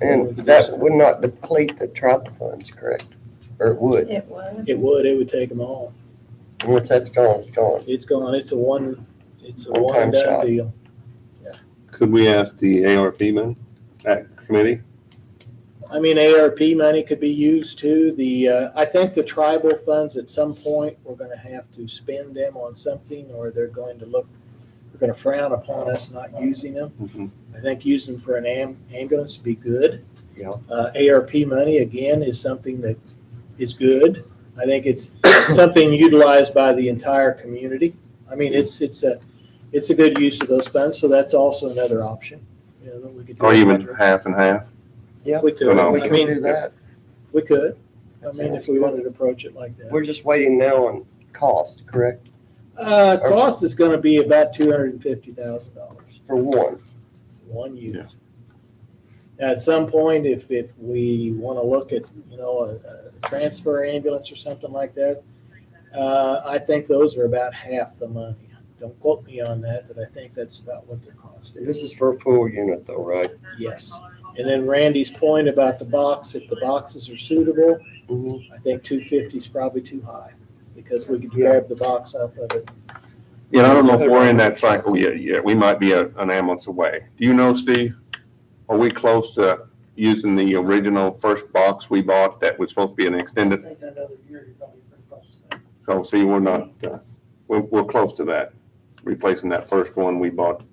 Speaker 3: And that would not deplete the tribal funds, correct? Or it would.
Speaker 8: It would.
Speaker 2: It would take them all.
Speaker 3: And once that's gone, it's gone.
Speaker 2: It's gone. It's a one
Speaker 3: One-time
Speaker 2: and done
Speaker 3: shot.
Speaker 2: deal.
Speaker 4: Could we ask the ARP man, that committee?
Speaker 2: I mean, ARP money could be used too. I think the tribal funds at some point, we're gonna have to spend them on something, or they're going to frown upon us not using them.
Speaker 4: Mhm.
Speaker 2: I think using them for an ambulance would be good.
Speaker 3: Yeah.
Speaker 2: ARP money, again, is something that is good. I think it's something utilized by the entire community. I mean, it's a good use of those funds, so that's also another option. You know, that we could do.
Speaker 4: Or even half and half?
Speaker 3: Yeah.
Speaker 2: We could,
Speaker 4: No.
Speaker 3: We
Speaker 2: I
Speaker 3: can do
Speaker 2: mean,
Speaker 3: that.
Speaker 2: we could. I mean, if we wanted to approach it like that.
Speaker 3: We're just waiting now on cost, correct?
Speaker 2: Cost is gonna be about $250,000
Speaker 3: For one.
Speaker 2: one unit.
Speaker 4: Yeah.
Speaker 2: At some point, if we wanna look at, a transfer ambulance or something like that, I think those are about half the money. Don't quote me on that, but I think that's about what their cost is.
Speaker 3: This is for a full unit though, right?
Speaker 2: Yes. And then Randy's point about the box, if the boxes are suitable,
Speaker 3: Mhm.
Speaker 2: I think 250 is probably too high, because we could grab the box off of it.
Speaker 4: Yeah, I don't know if we're in that cycle yet. We might be an ambulance away. Do you know, Steve? Are we close to using the original first box we bought that was supposed to be an
Speaker 2: I
Speaker 4: extended?
Speaker 2: think another year, you're probably pretty close to that.
Speaker 4: So see, we're not, we're close to that, replacing that first one we bought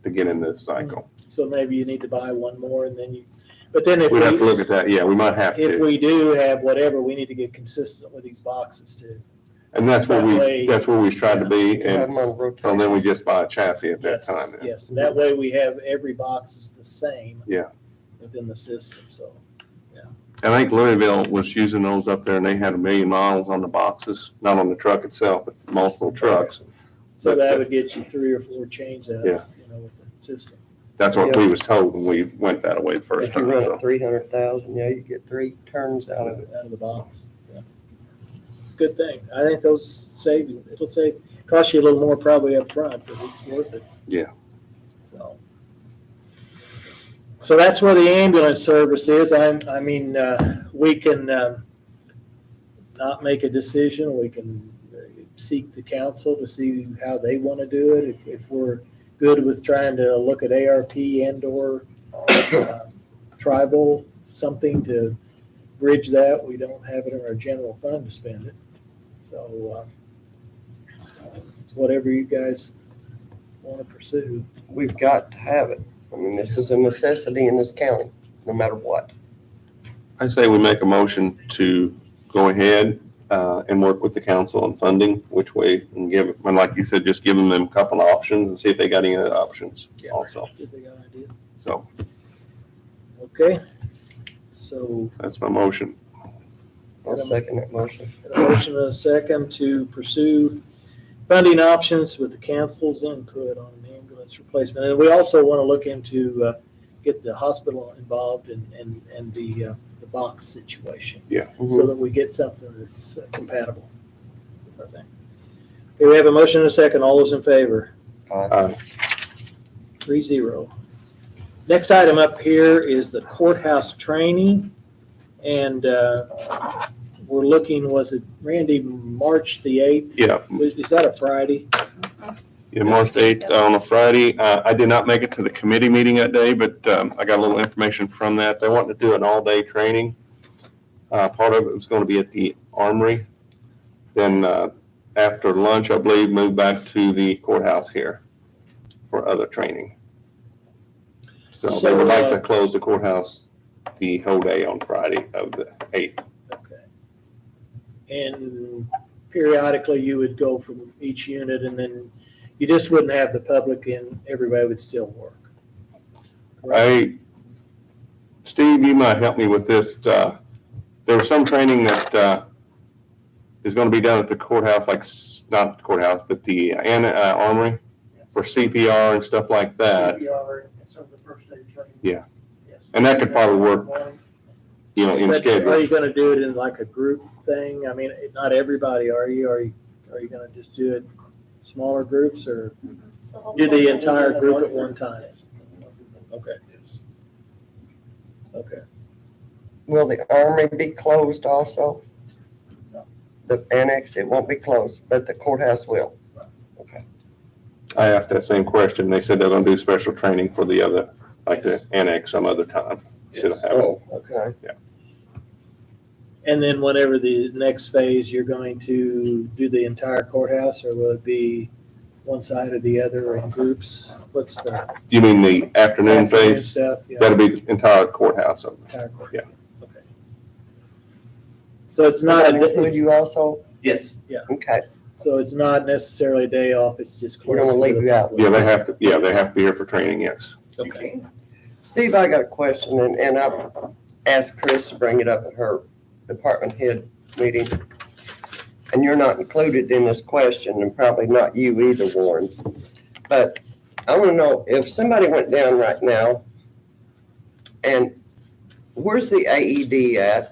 Speaker 4: to get in this cycle.
Speaker 2: So maybe you need to buy one more, and then but then if
Speaker 4: We'd have to
Speaker 2: we,
Speaker 4: look at that. Yeah, we might have
Speaker 2: if
Speaker 4: to.
Speaker 2: we do have whatever, we need to get consistent with these boxes too.
Speaker 4: And that's where
Speaker 2: that way-
Speaker 4: that's where we tried to be.
Speaker 3: To have
Speaker 4: And
Speaker 3: them on
Speaker 4: so
Speaker 3: rotation.
Speaker 4: then we just buy a chassis at that
Speaker 2: Yes,
Speaker 4: time. then.
Speaker 2: yes. That way we have every box is the same.
Speaker 4: Yeah.
Speaker 2: Within the system, so.
Speaker 4: I think Louisville was using those up there and they had 1 million miles on the boxes, not on the truck itself, but multiple trucks.
Speaker 2: So that would get you 3 or 4 chains out,
Speaker 4: Yeah.
Speaker 2: with the system.
Speaker 4: That's what we was told when we went that way the first
Speaker 3: If you
Speaker 4: time.
Speaker 3: run
Speaker 4: So
Speaker 3: at 300,000, yeah, you get 3 turns out of it.
Speaker 2: Out of the box, yeah. Good thing. I think it'll cost you a little more probably up front, but it's worth it.
Speaker 4: Yeah.
Speaker 2: So that's where the ambulance service is. We can not make a decision. We can seek the council to see how they want to do it. If we're good with trying to look at ARP and/or tribal, something to bridge that, we don't have it in our general fund to spend it. So it's whatever you guys want to pursue.
Speaker 3: We've got to have it. I mean, this is a necessity in this county, no matter what.
Speaker 4: I say we make a motion to go ahead and work with the council on funding, which way, and and like you said, just give them a couple of options and see if they got any other options
Speaker 2: Yeah.
Speaker 4: also.
Speaker 2: See if they got an idea.
Speaker 4: So
Speaker 2: Okay, so
Speaker 4: that's my motion.
Speaker 3: I'll second that motion.
Speaker 2: a motion and a second to pursue funding options with the council's input on an ambulance replacement. And we also want to look into get the hospital involved and the box situation, so that we get something that's compatible with our thing. Okay, we have a motion and a second. All those in favor? 3-0. Next item up here is the courthouse training. And we're looking, was it, Randy, March the 8th?
Speaker 4: Yeah,
Speaker 2: Is that a Friday?
Speaker 4: Yeah, March 8th on a Friday. I did not make it to the committee meeting that day, but I got a little information from that. They want to do an all-day training. Part of it was going to be at the Armory. Then after lunch, I believe, move back to the courthouse here for other training. So they would like to close the courthouse the whole day on Friday of the 8th.
Speaker 2: Okay. And periodically you would go from each unit and then you just wouldn't have the public and everybody would still work.
Speaker 4: Steve, you might help me with this. There was some training that is going to be done at the courthouse, like not the courthouse, but the Armory for CPR and stuff like that.
Speaker 7: CPR and some of the first aid training.
Speaker 4: Yeah.
Speaker 7: Yes.
Speaker 4: And that could probably work, in
Speaker 2: But
Speaker 4: schedule.
Speaker 2: are you gonna do it in like a group thing? I mean, not everybody, are you? Are you gonna just do it smaller groups or do the entire group at one time? Okay. Okay.
Speaker 3: Will the Armory be closed also? The annex, it won't be closed, but the courthouse will.
Speaker 4: I asked that same question. They said they're going to do special training for the other, like the annex some other time. Should have it.
Speaker 3: Oh, okay.
Speaker 2: And then whenever the next phase, you're going to do the entire courthouse or will it be one side or the other or in groups? What's the
Speaker 4: You mean the afternoon phase?
Speaker 2: stuff? Yeah,
Speaker 4: That'll be the entire courthouse.
Speaker 2: entire courthouse. Okay. So it's not,
Speaker 3: Does that include you also?
Speaker 2: yes,
Speaker 3: Okay,
Speaker 2: so it's not necessarily a day off, it's just.
Speaker 3: we're gonna
Speaker 2: closed to
Speaker 3: leave
Speaker 2: the
Speaker 3: you out.
Speaker 2: public.
Speaker 4: Yeah, they have to be here for training, yes.
Speaker 2: Okay.
Speaker 3: Steve, I got a question, and I've asked Chris to bring it up at her department head meeting. And you're not included in this question, and probably not you either, Warren. But I want to know, if somebody went down right now, and where's the AED at?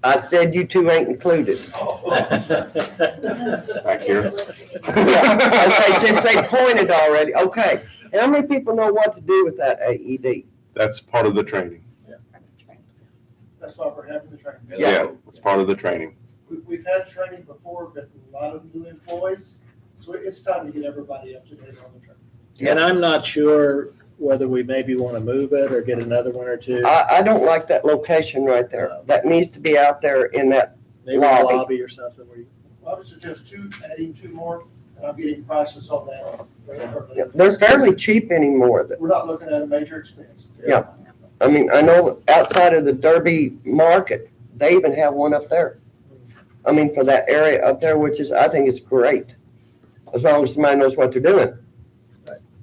Speaker 3: I said you two ain't included.
Speaker 4: Back here.
Speaker 3: Yeah, okay, since they pointed already, okay. And how many people know what to do with that AED?
Speaker 4: That's part of the training.
Speaker 7: That's why we're having the training.
Speaker 3: Yeah.
Speaker 4: It's part of the training.
Speaker 7: We've had training before, but a lot of new employees, so it's time to get everybody up to date on the training.
Speaker 2: And I'm not sure whether we maybe want to move it or get another one or two.
Speaker 3: I don't like that location right there. That needs to be out there in that,
Speaker 2: Maybe a
Speaker 3: lobby.
Speaker 2: lobby or something where you.
Speaker 7: I would suggest adding two more, and I'm getting prices on that.
Speaker 3: they're fairly cheap anymore.
Speaker 7: We're not looking at a major expense.
Speaker 3: Yeah. I mean, I know outside of the Derby market, they even have one up there. I mean, for that area up there, which is, I think is great, as long as somebody knows what they're doing.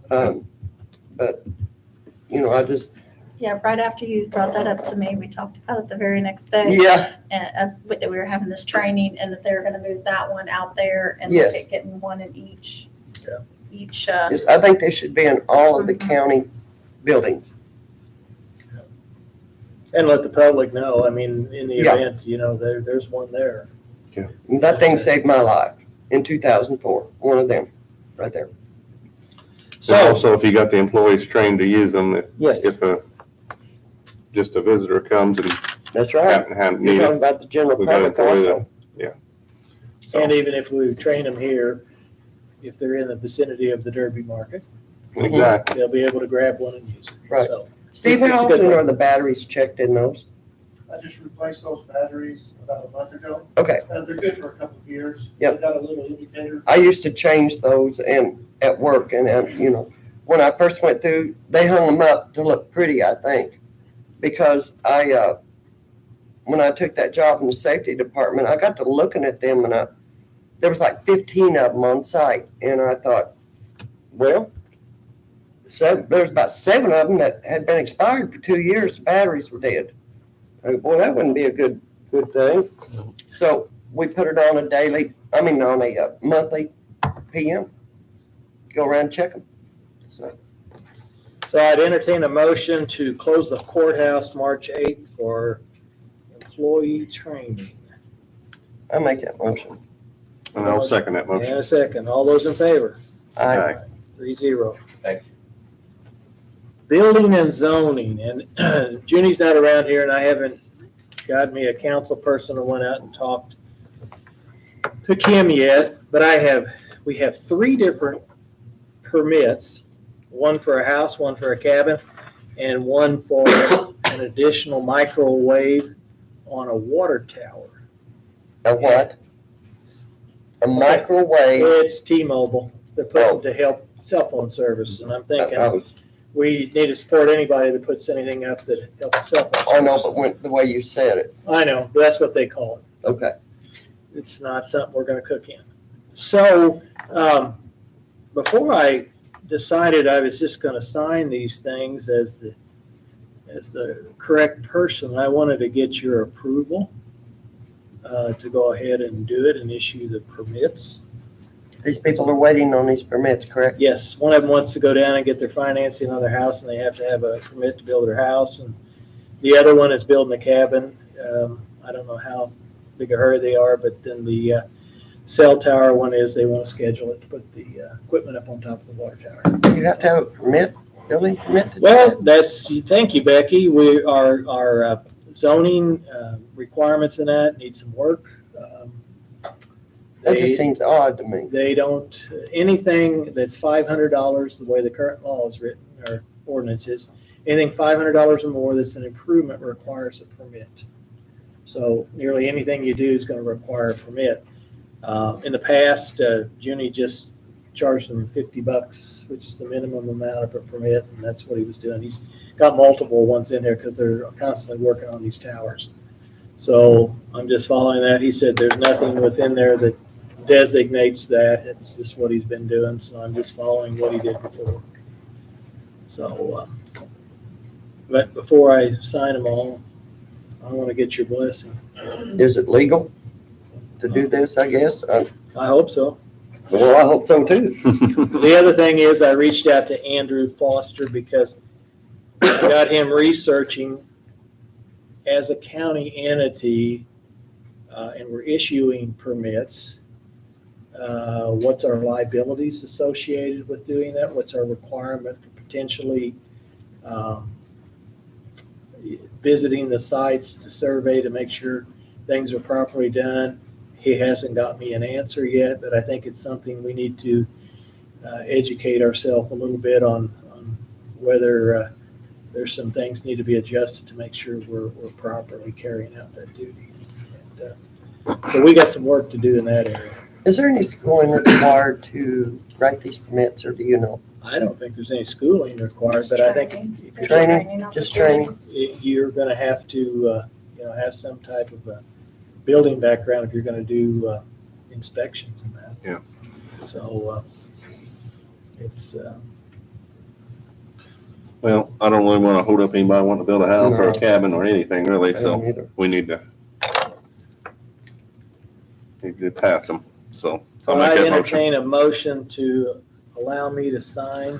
Speaker 3: But, I just,
Speaker 8: Yeah, right after you brought that up to me, we talked about it the very next day.
Speaker 3: yeah,
Speaker 8: That we were having this training and that they were gonna move that one out there and look
Speaker 3: Yes.
Speaker 8: at getting one in each.
Speaker 2: Yeah.
Speaker 8: Each,
Speaker 3: yes, I think they should be in all of the county buildings.
Speaker 2: And let the public know, I mean, in the
Speaker 3: Yeah.
Speaker 2: event, there's one there.
Speaker 3: And that thing saved my life in 2004, one of them, right there.
Speaker 4: So also, if you got the employees trained to use them,
Speaker 3: Yes,
Speaker 4: if just a visitor comes and
Speaker 3: that's right.
Speaker 4: happen
Speaker 3: You're
Speaker 4: need
Speaker 3: talking
Speaker 4: it.
Speaker 3: about the general
Speaker 4: We gotta
Speaker 3: public
Speaker 4: employ them.
Speaker 3: also.
Speaker 2: And even if we train them here, if they're in the vicinity of the Derby market,
Speaker 4: Exactly.
Speaker 2: they'll be able to grab one and use it.
Speaker 3: Right.
Speaker 2: So,
Speaker 3: Steve,
Speaker 2: It's
Speaker 3: how
Speaker 2: a good
Speaker 3: often
Speaker 2: thing.
Speaker 3: are the batteries checked in those?
Speaker 7: I just replaced those batteries about a month ago.
Speaker 3: Okay,
Speaker 7: They're good for a couple of years.
Speaker 3: Yep.
Speaker 7: They got a little indicator.
Speaker 3: I used to change those at work and, when I first went through, they hung them up to look pretty, I think. Because when I took that job in the safety department, I got to looking at them and there was like 15 of them on site. And I thought, well, there's about 7 of them that had been expired for 2 years. The batteries were dead. Boy, that wouldn't be a good thing. So we put it on a monthly PM. Go around and check them.
Speaker 2: So I'd entertain a motion to close the courthouse March 8th for employee training.
Speaker 3: I make that motion.
Speaker 4: And I'll second that motion.
Speaker 2: And a second. All those in favor?
Speaker 3: Aye.
Speaker 2: 3-0.
Speaker 9: Thank
Speaker 2: you. Building and zoning, and Junie's not around here, and I haven't got me a council person who went out and talked to Kim yet, but we have 3 different permits, one for a house, one for a cabin, and one for an additional microwave on a water tower.
Speaker 3: A what? A microwave?
Speaker 2: It's T-Mobile. They're putting to help cell phone service, and I'm thinking
Speaker 3: I was,
Speaker 2: we need to support anybody that puts anything up that helps cell phone service.
Speaker 3: I know, but when, the way you said it,
Speaker 2: I know, but that's what they call it.
Speaker 3: okay.
Speaker 2: It's not something we're gonna cook in. So, before I decided I was just gonna sign these things as the correct person, I wanted to get your approval to go ahead and do it and issue the permits.
Speaker 3: These people are waiting on these permits, correct?
Speaker 2: Yes, one of them wants to go down and get their financing on their house, and they have to have a permit to build their house. And the other one is building a cabin. I don't know how big a hurry they are, but then the cell tower one is they want to schedule it to put the equipment up on top of the water tower.
Speaker 3: You have to have a permit, building permit to do
Speaker 2: Well,
Speaker 3: that?
Speaker 2: thank you, Becky. Our zoning requirements in that need some work.
Speaker 3: That just seems odd to me.
Speaker 2: They don't, anything that's $500, the way the current law is written, or ordinance is, anything $500 or more that's an improvement requires a permit. So nearly anything you do is going to require a permit. In the past, Junie just charged them $50, which is the minimum amount of a permit, and that's what he was doing. He's got multiple ones in there because they're constantly working on these towers. So I'm just following that. He said there's nothing within there that designates that. It's just what he's been doing, so I'm just following what he did before. So, but before I sign them all, I want to get your blessing.
Speaker 3: Is it legal to do this, I guess?
Speaker 2: I hope so.
Speaker 3: Well, I hope so too.
Speaker 2: The other thing is I reached out to Andrew Foster because I got him researching as a county entity, and we're issuing permits. What's our liabilities associated with doing that? What's our requirement for potentially visiting the sites to survey to make sure things are properly done? He hasn't got me an answer yet, but I think it's something we need to educate ourselves a little bit on whether there's some things need to be adjusted to make sure we're properly carrying out that duty. And, so we got some work to do in that area.
Speaker 3: Is there any schooling required to write these permits, or do you know?
Speaker 2: I don't think there's any schooling required, but I think if you're
Speaker 3: Training, just training.
Speaker 2: you're going to have to, have some type of a building background if you're going to do inspections and that.
Speaker 4: Yeah.
Speaker 2: So it's.
Speaker 4: Well, I don't really want to hold up anybody wanting to build a house or a cabin or anything really,
Speaker 3: I don't
Speaker 4: so
Speaker 3: either.
Speaker 4: we need to pass them, so I'll
Speaker 2: I
Speaker 4: make that motion.
Speaker 2: entertain a motion to allow me to sign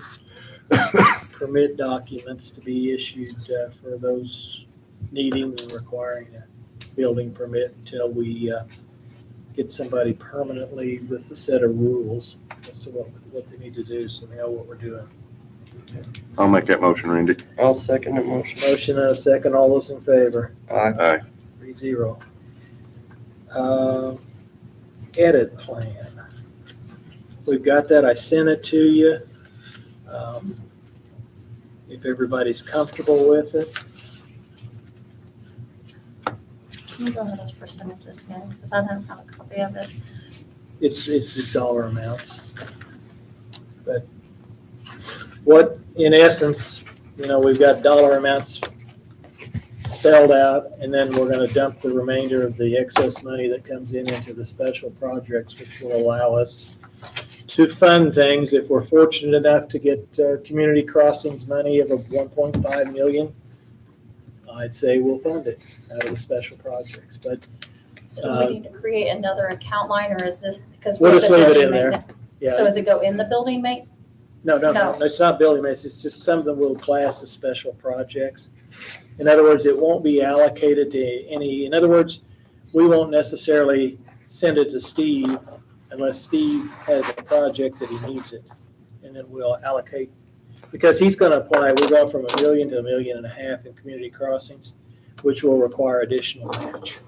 Speaker 2: permit documents to be issued for those needing and requiring a building permit until we get somebody permanently with a set of rules as to what they need to do so they know what we're doing.
Speaker 4: I'll make that motion, Randy.
Speaker 3: I'll second the motion.
Speaker 2: Motion and a second. All those in favor?
Speaker 3: Aye.
Speaker 4: Aye.
Speaker 2: 3-0. Edit plan. We've got that. I sent it to you. If everybody's comfortable with it.
Speaker 8: Can you go over those percentages again, because I don't have a copy of it.
Speaker 2: It's the dollar amounts. But what, in essence, we've got dollar amounts spelled out, and then we're going to dump the remainder of the excess money that comes into the special projects, which will allow us to fund things. If we're fortunate enough to get community crossings money of $1.5 million, I'd say we'll fund it out of the special projects. But
Speaker 8: So we need to create another account line, or is this, because
Speaker 2: we'll
Speaker 8: we're
Speaker 2: just
Speaker 8: the
Speaker 2: leave it
Speaker 8: building
Speaker 2: in there.
Speaker 8: maintenance?
Speaker 2: Yeah.
Speaker 8: So does it go in the building mate?
Speaker 2: No,
Speaker 8: No.
Speaker 2: it's not building maintenance. It's just something we'll class as special projects. In other words, it won't be allocated to any, in other words, we won't necessarily send it to Steve unless Steve has a project that he needs it. And then we'll allocate, because he's going to apply, we're going from $1 million to $1.5 million in community crossings, which will require additional match.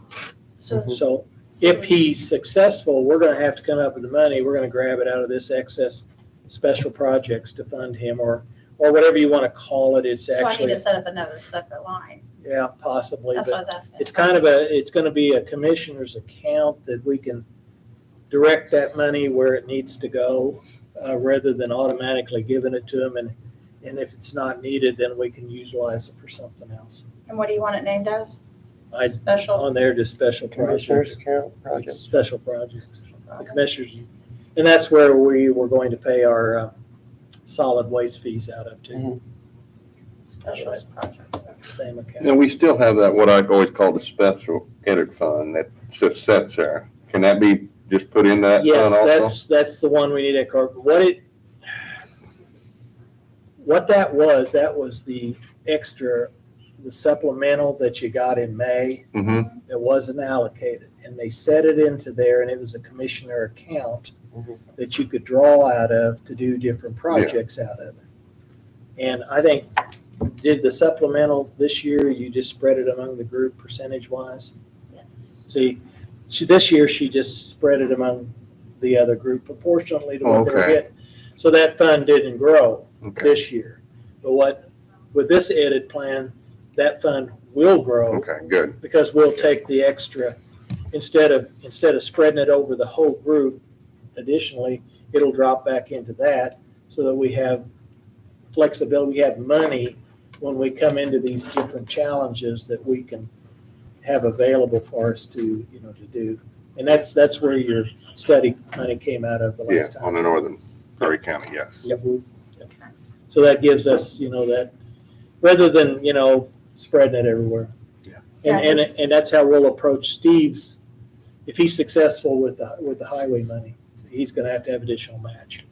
Speaker 8: So is-
Speaker 2: So if he's successful, we're going to have to come up with the money. We're going to grab it out of this excess special projects to fund him, or whatever you want to call it. It's
Speaker 8: So I need
Speaker 2: actually,
Speaker 8: to set up another separate line.
Speaker 2: yeah, possibly.
Speaker 8: That's
Speaker 2: But
Speaker 8: what I was asking.
Speaker 2: it's kind of it's going to be a commissioner's account that we can direct that money where it needs to go, rather than automatically giving it to them. And if it's not needed, then we can utilize it for something else.
Speaker 8: And what do you want it named as?
Speaker 2: I
Speaker 8: Special.
Speaker 2: on there, just special
Speaker 3: Commissioners
Speaker 2: projects,
Speaker 3: account projects.
Speaker 2: special projects, the commissioners, and that's where we were going to pay our solid waste fees out of too.
Speaker 3: Mhm.
Speaker 8: Specialist projects.
Speaker 2: Same account.
Speaker 4: And we still have that, what I always call the special edit fund that just sits there. Can that be just put in that
Speaker 2: Yes,
Speaker 4: fund also?
Speaker 2: that's the one we need at corporate. What that was the extra, the supplemental that you got in May
Speaker 4: Mm-hmm,
Speaker 2: that wasn't allocated. And they set it into there, and it was a commissioner account
Speaker 3: Mhm.
Speaker 2: that you could draw out of to do different projects out of it. And I think, did the supplemental this year, you just spread it among the group percentage wise?
Speaker 8: Yeah.
Speaker 2: See, this year she just spread it among the other group proportionally to what they were
Speaker 4: Okay.
Speaker 2: getting. So that fund didn't grow
Speaker 4: okay,
Speaker 2: this year. But with this edit plan, that fund will grow
Speaker 4: okay, good.
Speaker 2: because we'll take the extra, instead of spreading it over the whole group, additionally, it'll drop back into that so that we have flexibility, we have money when we come into these different challenges that we can have available for us to do. And that's where your study money came out of the
Speaker 4: Yeah,
Speaker 2: last time.
Speaker 4: on the northern Perry County, yes.
Speaker 2: Yep. So that gives us, that, rather than, spreading it everywhere.
Speaker 4: Yeah.
Speaker 2: And
Speaker 8: Yeah,
Speaker 2: that's how we'll approach Steve's, if he's successful with the highway money, he's gonna have to have additional match.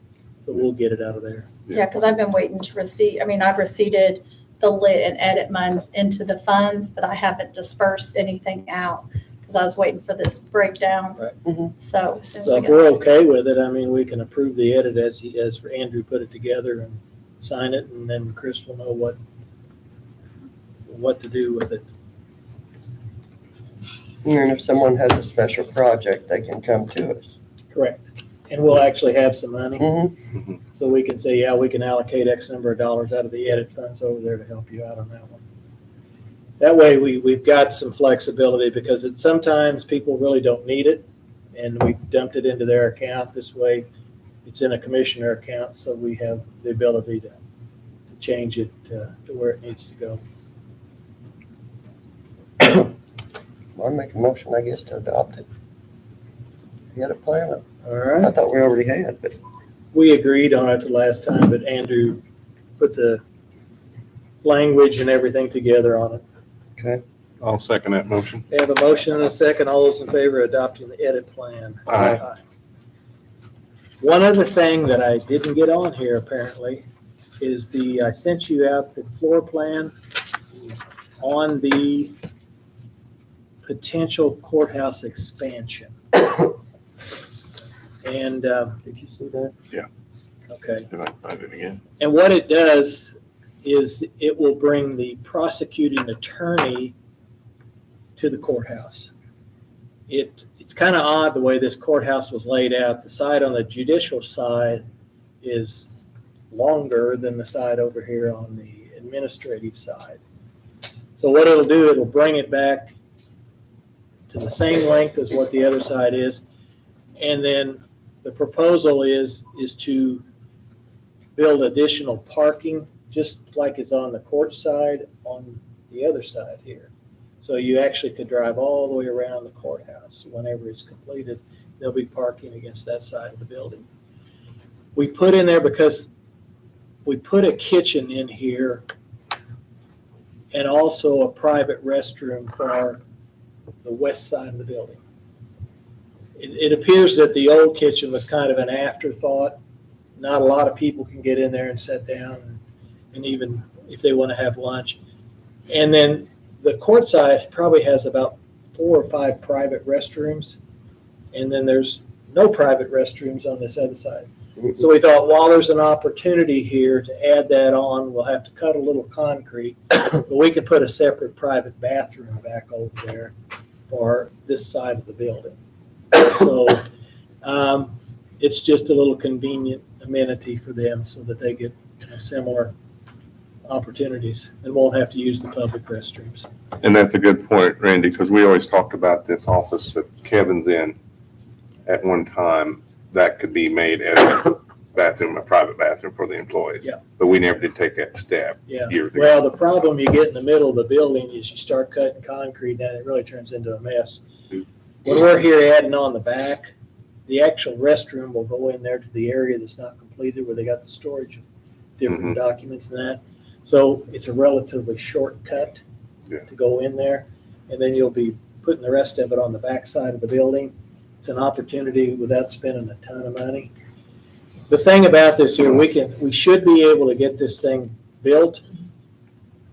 Speaker 2: So we'll get it out of there.
Speaker 8: Yeah, because I've been waiting to I've receipted the lit and edit monies into the funds, but I haven't dispersed anything out because I was waiting for this breakdown.
Speaker 2: Right.
Speaker 3: Mhm.
Speaker 8: So as soon as
Speaker 2: So
Speaker 8: we
Speaker 2: if
Speaker 8: get
Speaker 2: we're okay with it, we can approve the edit as Andrew put it together and sign it, and then Chris will know what to do with it.
Speaker 3: And then if someone has a special project, they can come to us.
Speaker 2: Correct. And we'll actually have some money,
Speaker 3: Mhm.
Speaker 2: so we can say, yeah, we can allocate X number of dollars out of the edit funds over there to help you out on that one. That way, we've got some flexibility, because sometimes people really don't need it, and we've dumped it into their account. This way, it's in a commissioner account, so we have the ability to change it to where it needs to go.
Speaker 3: Well, I make a motion, I guess, to adopt it. You had a plan?
Speaker 2: All
Speaker 3: I
Speaker 2: right.
Speaker 3: thought we already had, but
Speaker 2: We agreed on it the last time, but Andrew put the language and everything together on it.
Speaker 3: okay.
Speaker 4: I'll second that motion.
Speaker 2: We have a motion and a second. All those in favor of adopting the edit plan?
Speaker 4: Aye.
Speaker 2: One other thing that I didn't get on here apparently is I sent you out the floor plan on the potential courthouse expansion. And,
Speaker 3: Did you see that?
Speaker 2: okay.
Speaker 4: Did I find it again?
Speaker 2: And what it does is it will bring the prosecuting attorney to the courthouse. It's kind of odd the way this courthouse was laid out. The side on the judicial side is longer than the side over here on the administrative side. So what it'll do, it'll bring it back to the same length as what the other side is. And then the proposal is to build additional parking, just like it's on the court side, on the other side here. So you actually could drive all the way around the courthouse. Whenever it's completed, there'll be parking against that side of the building. We put in there because we put a kitchen in here and also a private restroom for the west side of the building. It appears that the old kitchen was kind of an afterthought. Not a lot of people can get in there and sit down, and even if they want to have lunch. And then the court side probably has about 4 or 5 private restrooms, and then there's no private restrooms on this other side. So we thought, while there's an opportunity here to add that on, we'll have to cut a little concrete, but we could put a separate private bathroom back over there for this side of the building. So it's just a little convenient amenity for them so that they get similar opportunities and won't have to use the public restrooms.
Speaker 4: And that's a good point, Randy, because we always talked about this office that Kevin's in at one time, that could be made as a bathroom, a private bathroom for the employees.
Speaker 2: Yeah.
Speaker 4: But we never did take that step
Speaker 2: Yeah.
Speaker 4: years ago.
Speaker 2: Well, the problem you get in the middle of the building is you start cutting concrete down, it really turns into a mess. When we're here adding on the back, the actual restroom will go in there to the area that's not completed where they got the storage of different documents and that. So it's a relatively short cut to go in there. And then you'll be putting the rest of it on the back side of the building. It's an opportunity without spending a ton of money. The thing about this here, we should be able to get this thing built.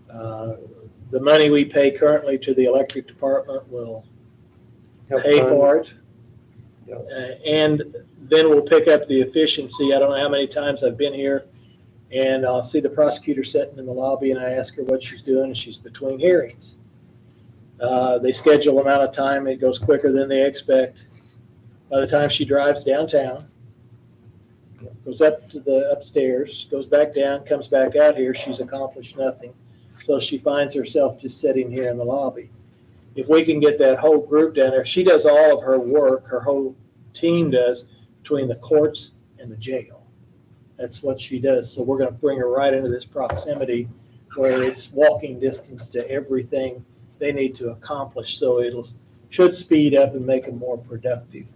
Speaker 2: The money we pay currently to the electric department will pay for it. And then we'll pick up the efficiency. I don't know how many times I've been here and I'll see the prosecutor sitting in the lobby and I ask her what she's doing and she's between hearings. They schedule amount of time, it goes quicker than they expect. By the time she drives downtown, goes up to the upstairs, goes back down, comes back out here, she's accomplished nothing. So she finds herself just sitting here in the lobby. If we can get that whole group down there, she does all of her work, her whole team does, between the courts and the jail. That's what she does. So we're going to bring her right into this proximity where it's walking distance to everything they need to accomplish. So should speed up and make them more productive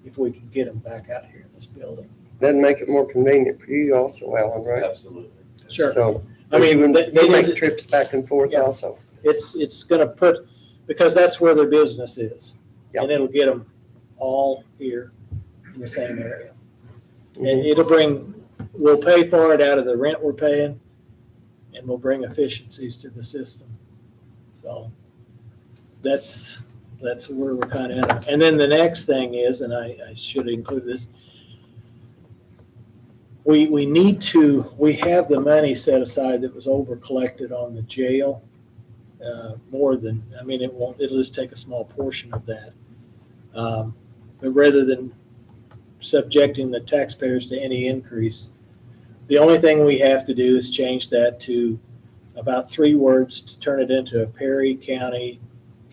Speaker 2: if we can get them back out here in this building.
Speaker 3: That'd make it more convenient for you also, Alan, right?
Speaker 9: Absolutely.
Speaker 2: Sure.
Speaker 3: So,
Speaker 2: I mean,
Speaker 3: they
Speaker 2: they
Speaker 3: make
Speaker 2: need to-
Speaker 3: trips back and forth
Speaker 2: Yeah.
Speaker 3: also.
Speaker 2: It's going to put, because that's where their business is.
Speaker 3: Yeah.
Speaker 2: And it'll get them all here in the same area. And
Speaker 3: Mhm.
Speaker 2: we'll pay for it out of the rent we're paying and we'll bring efficiencies to the system. So that's where we're kind of at. And then the next thing is, and I should include this, we have the money set aside that was over collected on the jail. It'll just take a small portion of that. But rather than subjecting the taxpayers to any increase, the only thing we have to do is change that to about 3 words to turn it into a Perry County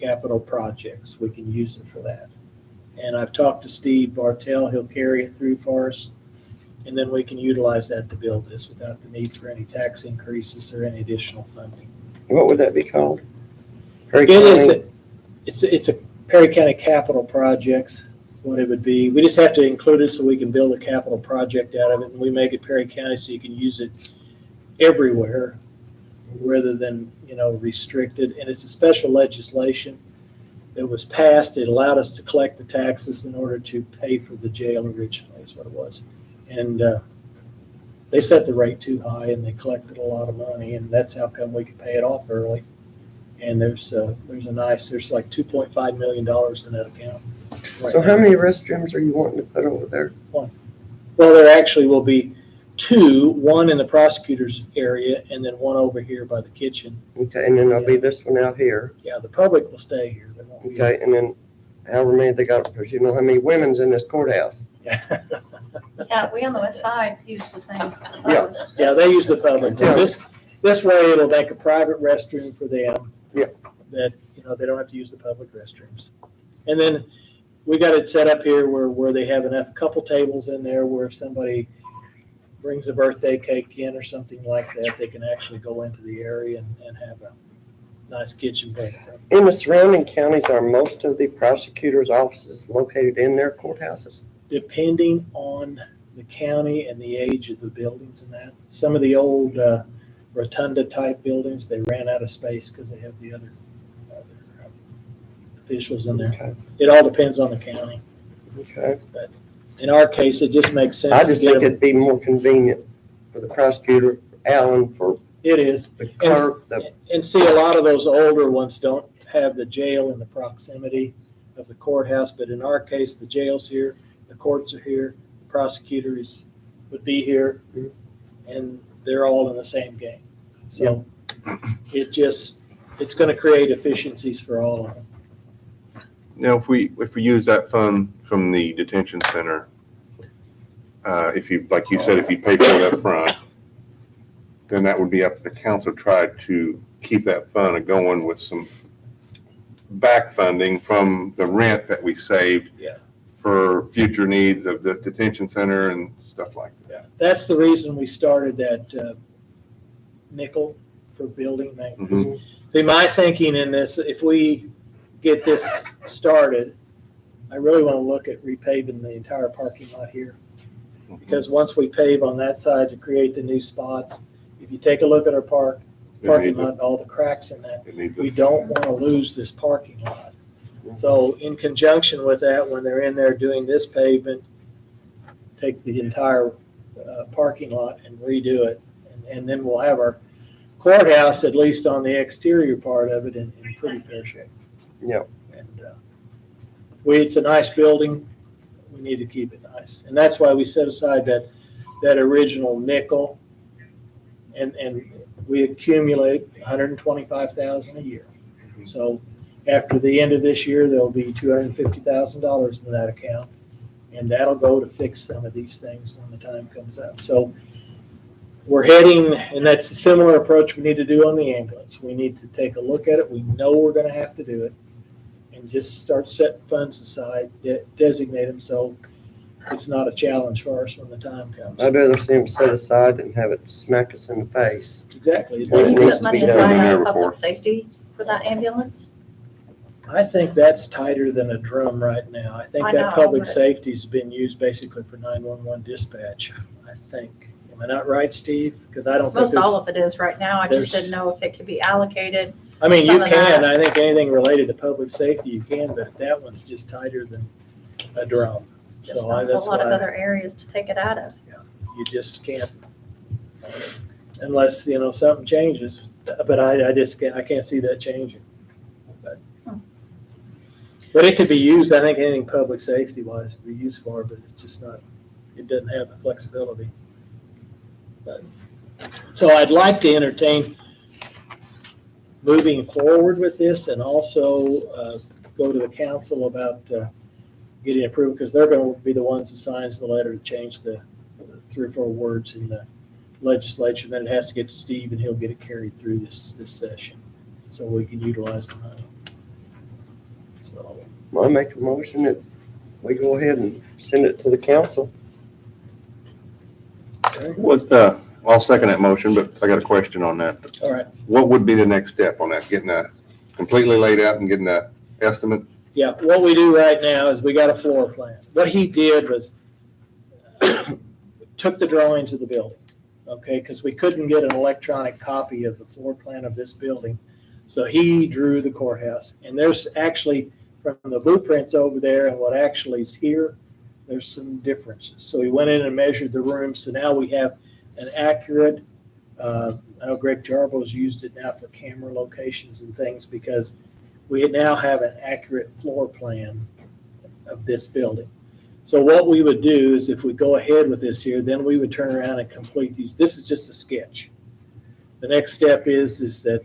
Speaker 2: capital projects. We can use it for that. And I've talked to Steve Bartell, he'll carry it through for us. And then we can utilize that to build this without the need for any tax increases or any additional funding.
Speaker 3: What would that be called? Perry
Speaker 2: It is,
Speaker 3: County?
Speaker 2: it's a Perry County capital projects, is what it would be. We just have to include it so we can build a capital project out of it. And we make it Perry County so you can use it everywhere rather than, restricted. And it's a special legislation that was passed. It allowed us to collect the taxes in order to pay for the jail originally, is what it was. And they set the rate too high and they collected a lot of money, and that's how come we could pay it off early. And there's like $2.5 million in that account. right
Speaker 3: So how
Speaker 2: now.
Speaker 3: many restrooms are you wanting to put over there?
Speaker 2: Well, there actually will be 2, one in the prosecutor's area and then one over here by the kitchen.
Speaker 3: Okay, and then there'll be this one out here.
Speaker 2: Yeah, the public will stay here. They won't be-
Speaker 3: Okay, and then however many they got, because you know how many women's in this courthouse.
Speaker 2: Yeah.
Speaker 8: Yeah, we on the west side use the same.
Speaker 3: Yeah.
Speaker 2: Yeah, they use the public.
Speaker 3: Yeah.
Speaker 2: This way it'll make a private restroom for them.
Speaker 3: Yeah.
Speaker 2: That, they don't have to use the public restrooms. And then we got it set up here where they have a couple tables in there where if somebody brings a birthday cake in or something like that, they can actually go into the area and have a nice kitchen break.
Speaker 3: In the surrounding counties, are most of the prosecutors' offices located in their courthouses?
Speaker 2: Depending on the county and the age of the buildings and that. Some of the old rotunda type buildings, they ran out of space because they have the other officials in there.
Speaker 3: Okay.
Speaker 2: It all depends on the county.
Speaker 3: Okay.
Speaker 2: But in our case, it just makes sense.
Speaker 3: I
Speaker 2: to
Speaker 3: just
Speaker 2: get
Speaker 3: think
Speaker 2: them-
Speaker 3: it'd be more convenient for the prosecutor, Alan, for
Speaker 2: It is.
Speaker 3: the clerk, the
Speaker 2: And see, a lot of those older ones don't have the jail in the proximity of the courthouse, but in our case, the jail's here, the courts are here, the prosecutor would be here, and they're all in the same game. So it's going to create efficiencies for all of them.
Speaker 4: Now, if we use that fund from the detention center, if you, like you said, if you pay for it up front, then that would be up to the council to try to keep that fund going with some back funding from the rent that we saved
Speaker 2: Yeah.
Speaker 4: for future needs of the detention center and stuff like that.
Speaker 2: Yeah, that's the reason we started that nickel for building maintenance.
Speaker 4: Mhm.
Speaker 2: See, my thinking in this, if we get this started, I really want to look at repaving the entire parking lot here. Because once we pave on that side to create the new spots, if you take a look at our parking lot, and all the cracks in that,
Speaker 4: It needs
Speaker 2: we
Speaker 4: a-
Speaker 2: don't want to lose this parking lot. So in conjunction with that, when they're in there doing this pavement, take the entire parking lot and redo it. And then we'll have our courthouse, at least on the exterior part of it, in pretty fair shape.
Speaker 3: Yep.
Speaker 2: And it's a nice building. We need to keep it nice. And that's why we set aside that original nickel. And we accumulate $125,000 a year. So after the end of this year, there'll be $250,000 in that account. And that'll go to fix some of these things when the time comes up. So we're heading, and that's a similar approach we need to do on the ambulance. We need to take a look at it. We know we're going to have to do it. And just start setting funds aside, designate them so it's not a challenge for us when the time comes.
Speaker 3: I'd rather see them set aside than have it smack us in the face.
Speaker 2: Exactly.
Speaker 3: It
Speaker 8: Will you
Speaker 3: needs
Speaker 8: put
Speaker 3: to
Speaker 8: money
Speaker 3: be done.
Speaker 8: aside
Speaker 4: Been there
Speaker 8: on
Speaker 4: before.
Speaker 8: public safety for that ambulance?
Speaker 2: I think that's tighter than a drum right now. I think
Speaker 8: I
Speaker 2: that
Speaker 8: know,
Speaker 2: public
Speaker 8: but-
Speaker 2: safety's been used basically for 911 dispatch, I think. Am I not right, Steve? Because I don't think
Speaker 8: Most all
Speaker 2: there's,
Speaker 8: of it is right now. I just
Speaker 2: there's-
Speaker 8: didn't know if it could be allocated.
Speaker 2: I mean, you
Speaker 8: some of
Speaker 2: can,
Speaker 8: that.
Speaker 2: I think anything related to public safety you can, but that one's just tighter than a drum.
Speaker 8: Just
Speaker 2: So
Speaker 8: not a
Speaker 2: that's
Speaker 8: whole lot of
Speaker 2: why
Speaker 8: other areas to take it out of.
Speaker 2: you just can't, unless, something changes. But I just can't, I can't see that changing. But it could be used, I think anything public safety wise could be used for, but it's just not, it doesn't have the flexibility. But so I'd like to entertain moving forward with this and also go to the council about getting approval, because they're going to be the ones that signs the letter to change the 3 or 4 words in the legislature. Then it has to get to Steve and he'll get it carried through this session so we can utilize the money. So,
Speaker 3: I make a motion that we go ahead and send it to the council.
Speaker 4: What, I'll second that motion, but I got a question on that.
Speaker 2: all right.
Speaker 4: What would be the next step on that? Getting that completely laid out and getting that estimate?
Speaker 2: Yeah, what we do right now is we got a floor plan. What he did was took the drawings of the building, okay, because we couldn't get an electronic copy of the floor plan of this building. So he drew the courthouse. And there's actually, from the blueprints over there and what actually is here, there's some differences. So we went in and measured the rooms. So now we have an accurate, I know Greg Jarbo's used it now for camera locations and things because we now have an accurate floor plan of this building. So what we would do is if we go ahead with this here, then we would turn around and complete these. This is just a sketch. The next step is that,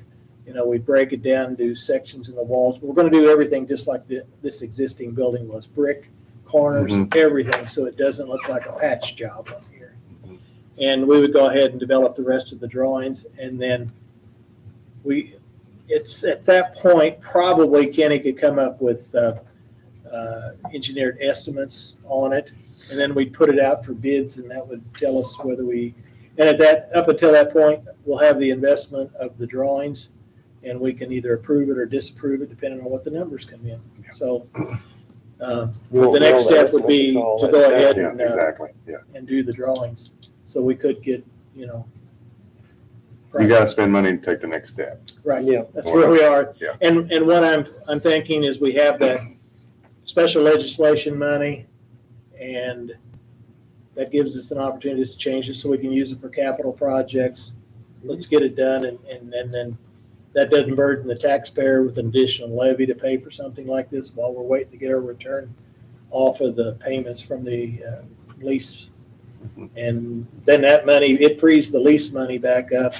Speaker 2: we break it down, do sections in the walls. We're going to do everything just like this existing building was, brick, corners, everything, so it doesn't look like a patch job on here. And we would go ahead and develop the rest of the drawings, and then it's at that point, probably Kenny could come up with engineered estimates on it, and then we'd put it out for bids, and that would tell us whether up until that point, we'll have the investment of the drawings, and we can either approve it or disapprove it, depending on what the numbers come in. So the next step would be to go ahead
Speaker 4: Yeah,
Speaker 2: and
Speaker 4: exactly, yeah.
Speaker 2: and do the drawings, so we could get,
Speaker 4: You gotta spend money to take the next step.
Speaker 2: right.
Speaker 3: Yeah.
Speaker 2: That's where we are.
Speaker 4: Yeah.
Speaker 2: And what I'm thinking is we have that special legislation money, and that gives us an opportunity to change it so we can use it for capital projects. Let's get it done, and then that doesn't burden the taxpayer with an additional levy to pay for something like this while we're waiting to get our return off of the payments from the lease. And then that money, it frees the lease money back up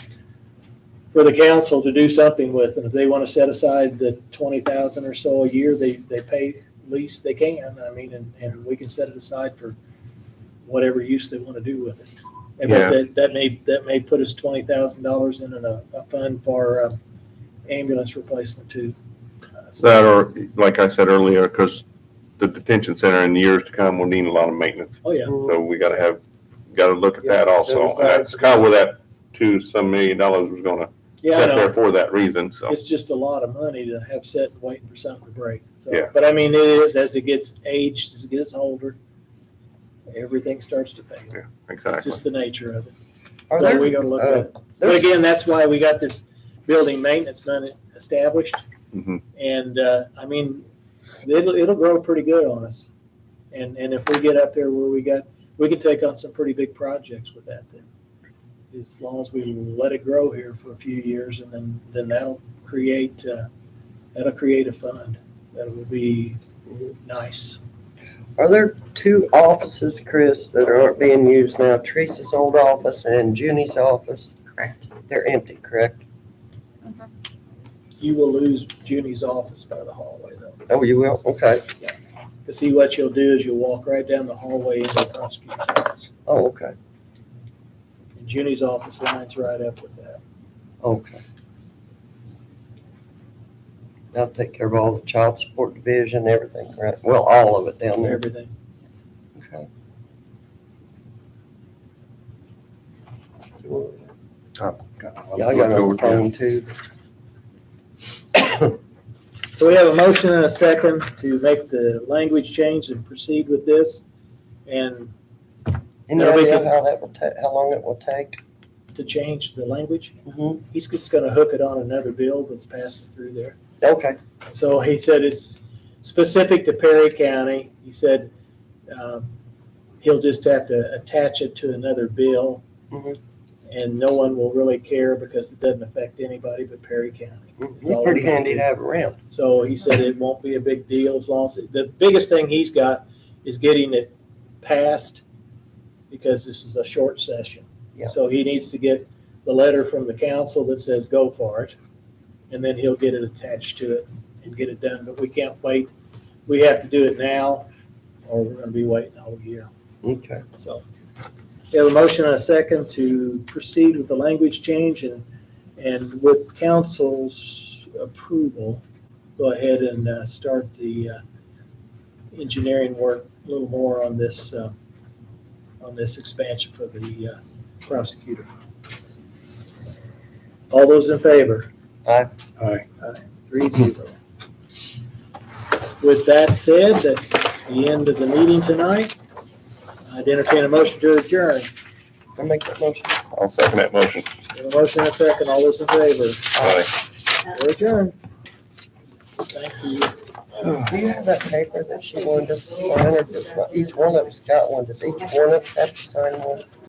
Speaker 2: for the council to do something with. And if they want to set aside the $20,000 or so a year, they pay lease, they can. I mean, and we can set it aside for whatever use they want to do with it. And
Speaker 4: Yeah.
Speaker 2: that may put us $20,000 in a fund for ambulance replacement too. So-
Speaker 4: That or, like I said earlier, because the detention center in years to come will need a lot of maintenance.
Speaker 2: Oh, yeah.
Speaker 4: So we gotta look at that
Speaker 3: Yeah,
Speaker 4: also.
Speaker 3: so
Speaker 4: And that's kind of where that $2-some million was gonna
Speaker 2: Yeah, I
Speaker 4: sit there
Speaker 2: know.
Speaker 4: for that reason, so.
Speaker 2: It's just a lot of money to have set and waiting for something to break. So,
Speaker 4: Yeah.
Speaker 2: but I mean, it is, as it gets aged, as it gets older, everything starts to fail.
Speaker 4: Yeah,
Speaker 2: It's
Speaker 4: exactly.
Speaker 2: just the nature of it.
Speaker 3: Are
Speaker 2: So
Speaker 3: there,
Speaker 2: we gotta look at it. But
Speaker 3: there's,
Speaker 2: again, that's why we got this building maintenance money established.
Speaker 4: Mhm.
Speaker 2: And, I mean, it'll grow pretty good on us. And if we get up there where we can take on some pretty big projects with that then. As long as we let it grow here for a few years and then that'll create a fund that will be nice.
Speaker 3: are there two offices, Chris, that aren't being used now? Teresa's old office and Junie's office?
Speaker 8: Correct.
Speaker 3: They're empty, correct?
Speaker 2: You will lose Junie's office by the hallway though.
Speaker 3: Oh, you will? Okay.
Speaker 2: To see what you'll do is you'll walk right down the hallway into the prosecutor's office.
Speaker 3: Oh, okay.
Speaker 2: And Junie's office lines right up with that.
Speaker 3: Okay. That'll take care of all the child support division, everything, right? Well, all of it down there.
Speaker 2: Everything.
Speaker 3: Okay. Yeah, I got it on the phone too.
Speaker 2: So we have a motion and a second to make the language change and proceed with this. And
Speaker 3: Any
Speaker 2: Yeah, we
Speaker 3: idea
Speaker 2: can-
Speaker 3: how that will take, how long it will take?
Speaker 2: to change the language,
Speaker 3: Mhm.
Speaker 2: he's just gonna hook it on another bill that's passing through there.
Speaker 3: Okay,
Speaker 2: So he said it's specific to Perry County. He said he'll just have to attach it to another bill.
Speaker 3: Mhm.
Speaker 2: And no one will really care because it doesn't affect anybody but Perry County.
Speaker 3: it's pretty handy to have around.
Speaker 2: So he said it won't be a big deal as long as, the biggest thing he's got is getting it passed because this is a short session.
Speaker 3: Yeah.
Speaker 2: So he needs to get the letter from the council that says go for it. And then he'll get it attached to it and get it done. But we can't wait. We have to do it now or we're gonna be waiting all year.
Speaker 3: Okay.
Speaker 2: So we have a motion and a second to proceed with the language change and with council's approval, go ahead and start the engineering work a little more on this expansion for the prosecutor. All those in favor?
Speaker 3: Aye.
Speaker 2: Aye. 3-0. With that said, that's the end of the meeting tonight. I'd entertain a motion to adjourn.
Speaker 3: I make that motion.
Speaker 4: I'll second that motion.
Speaker 2: We have a motion and a second. All those in favor?
Speaker 4: Aye.
Speaker 2: We're adjourned. Thank you.
Speaker 3: Do you have that paper that she wanted us to sign, or does each one of us got one? Does each one of us have to sign one?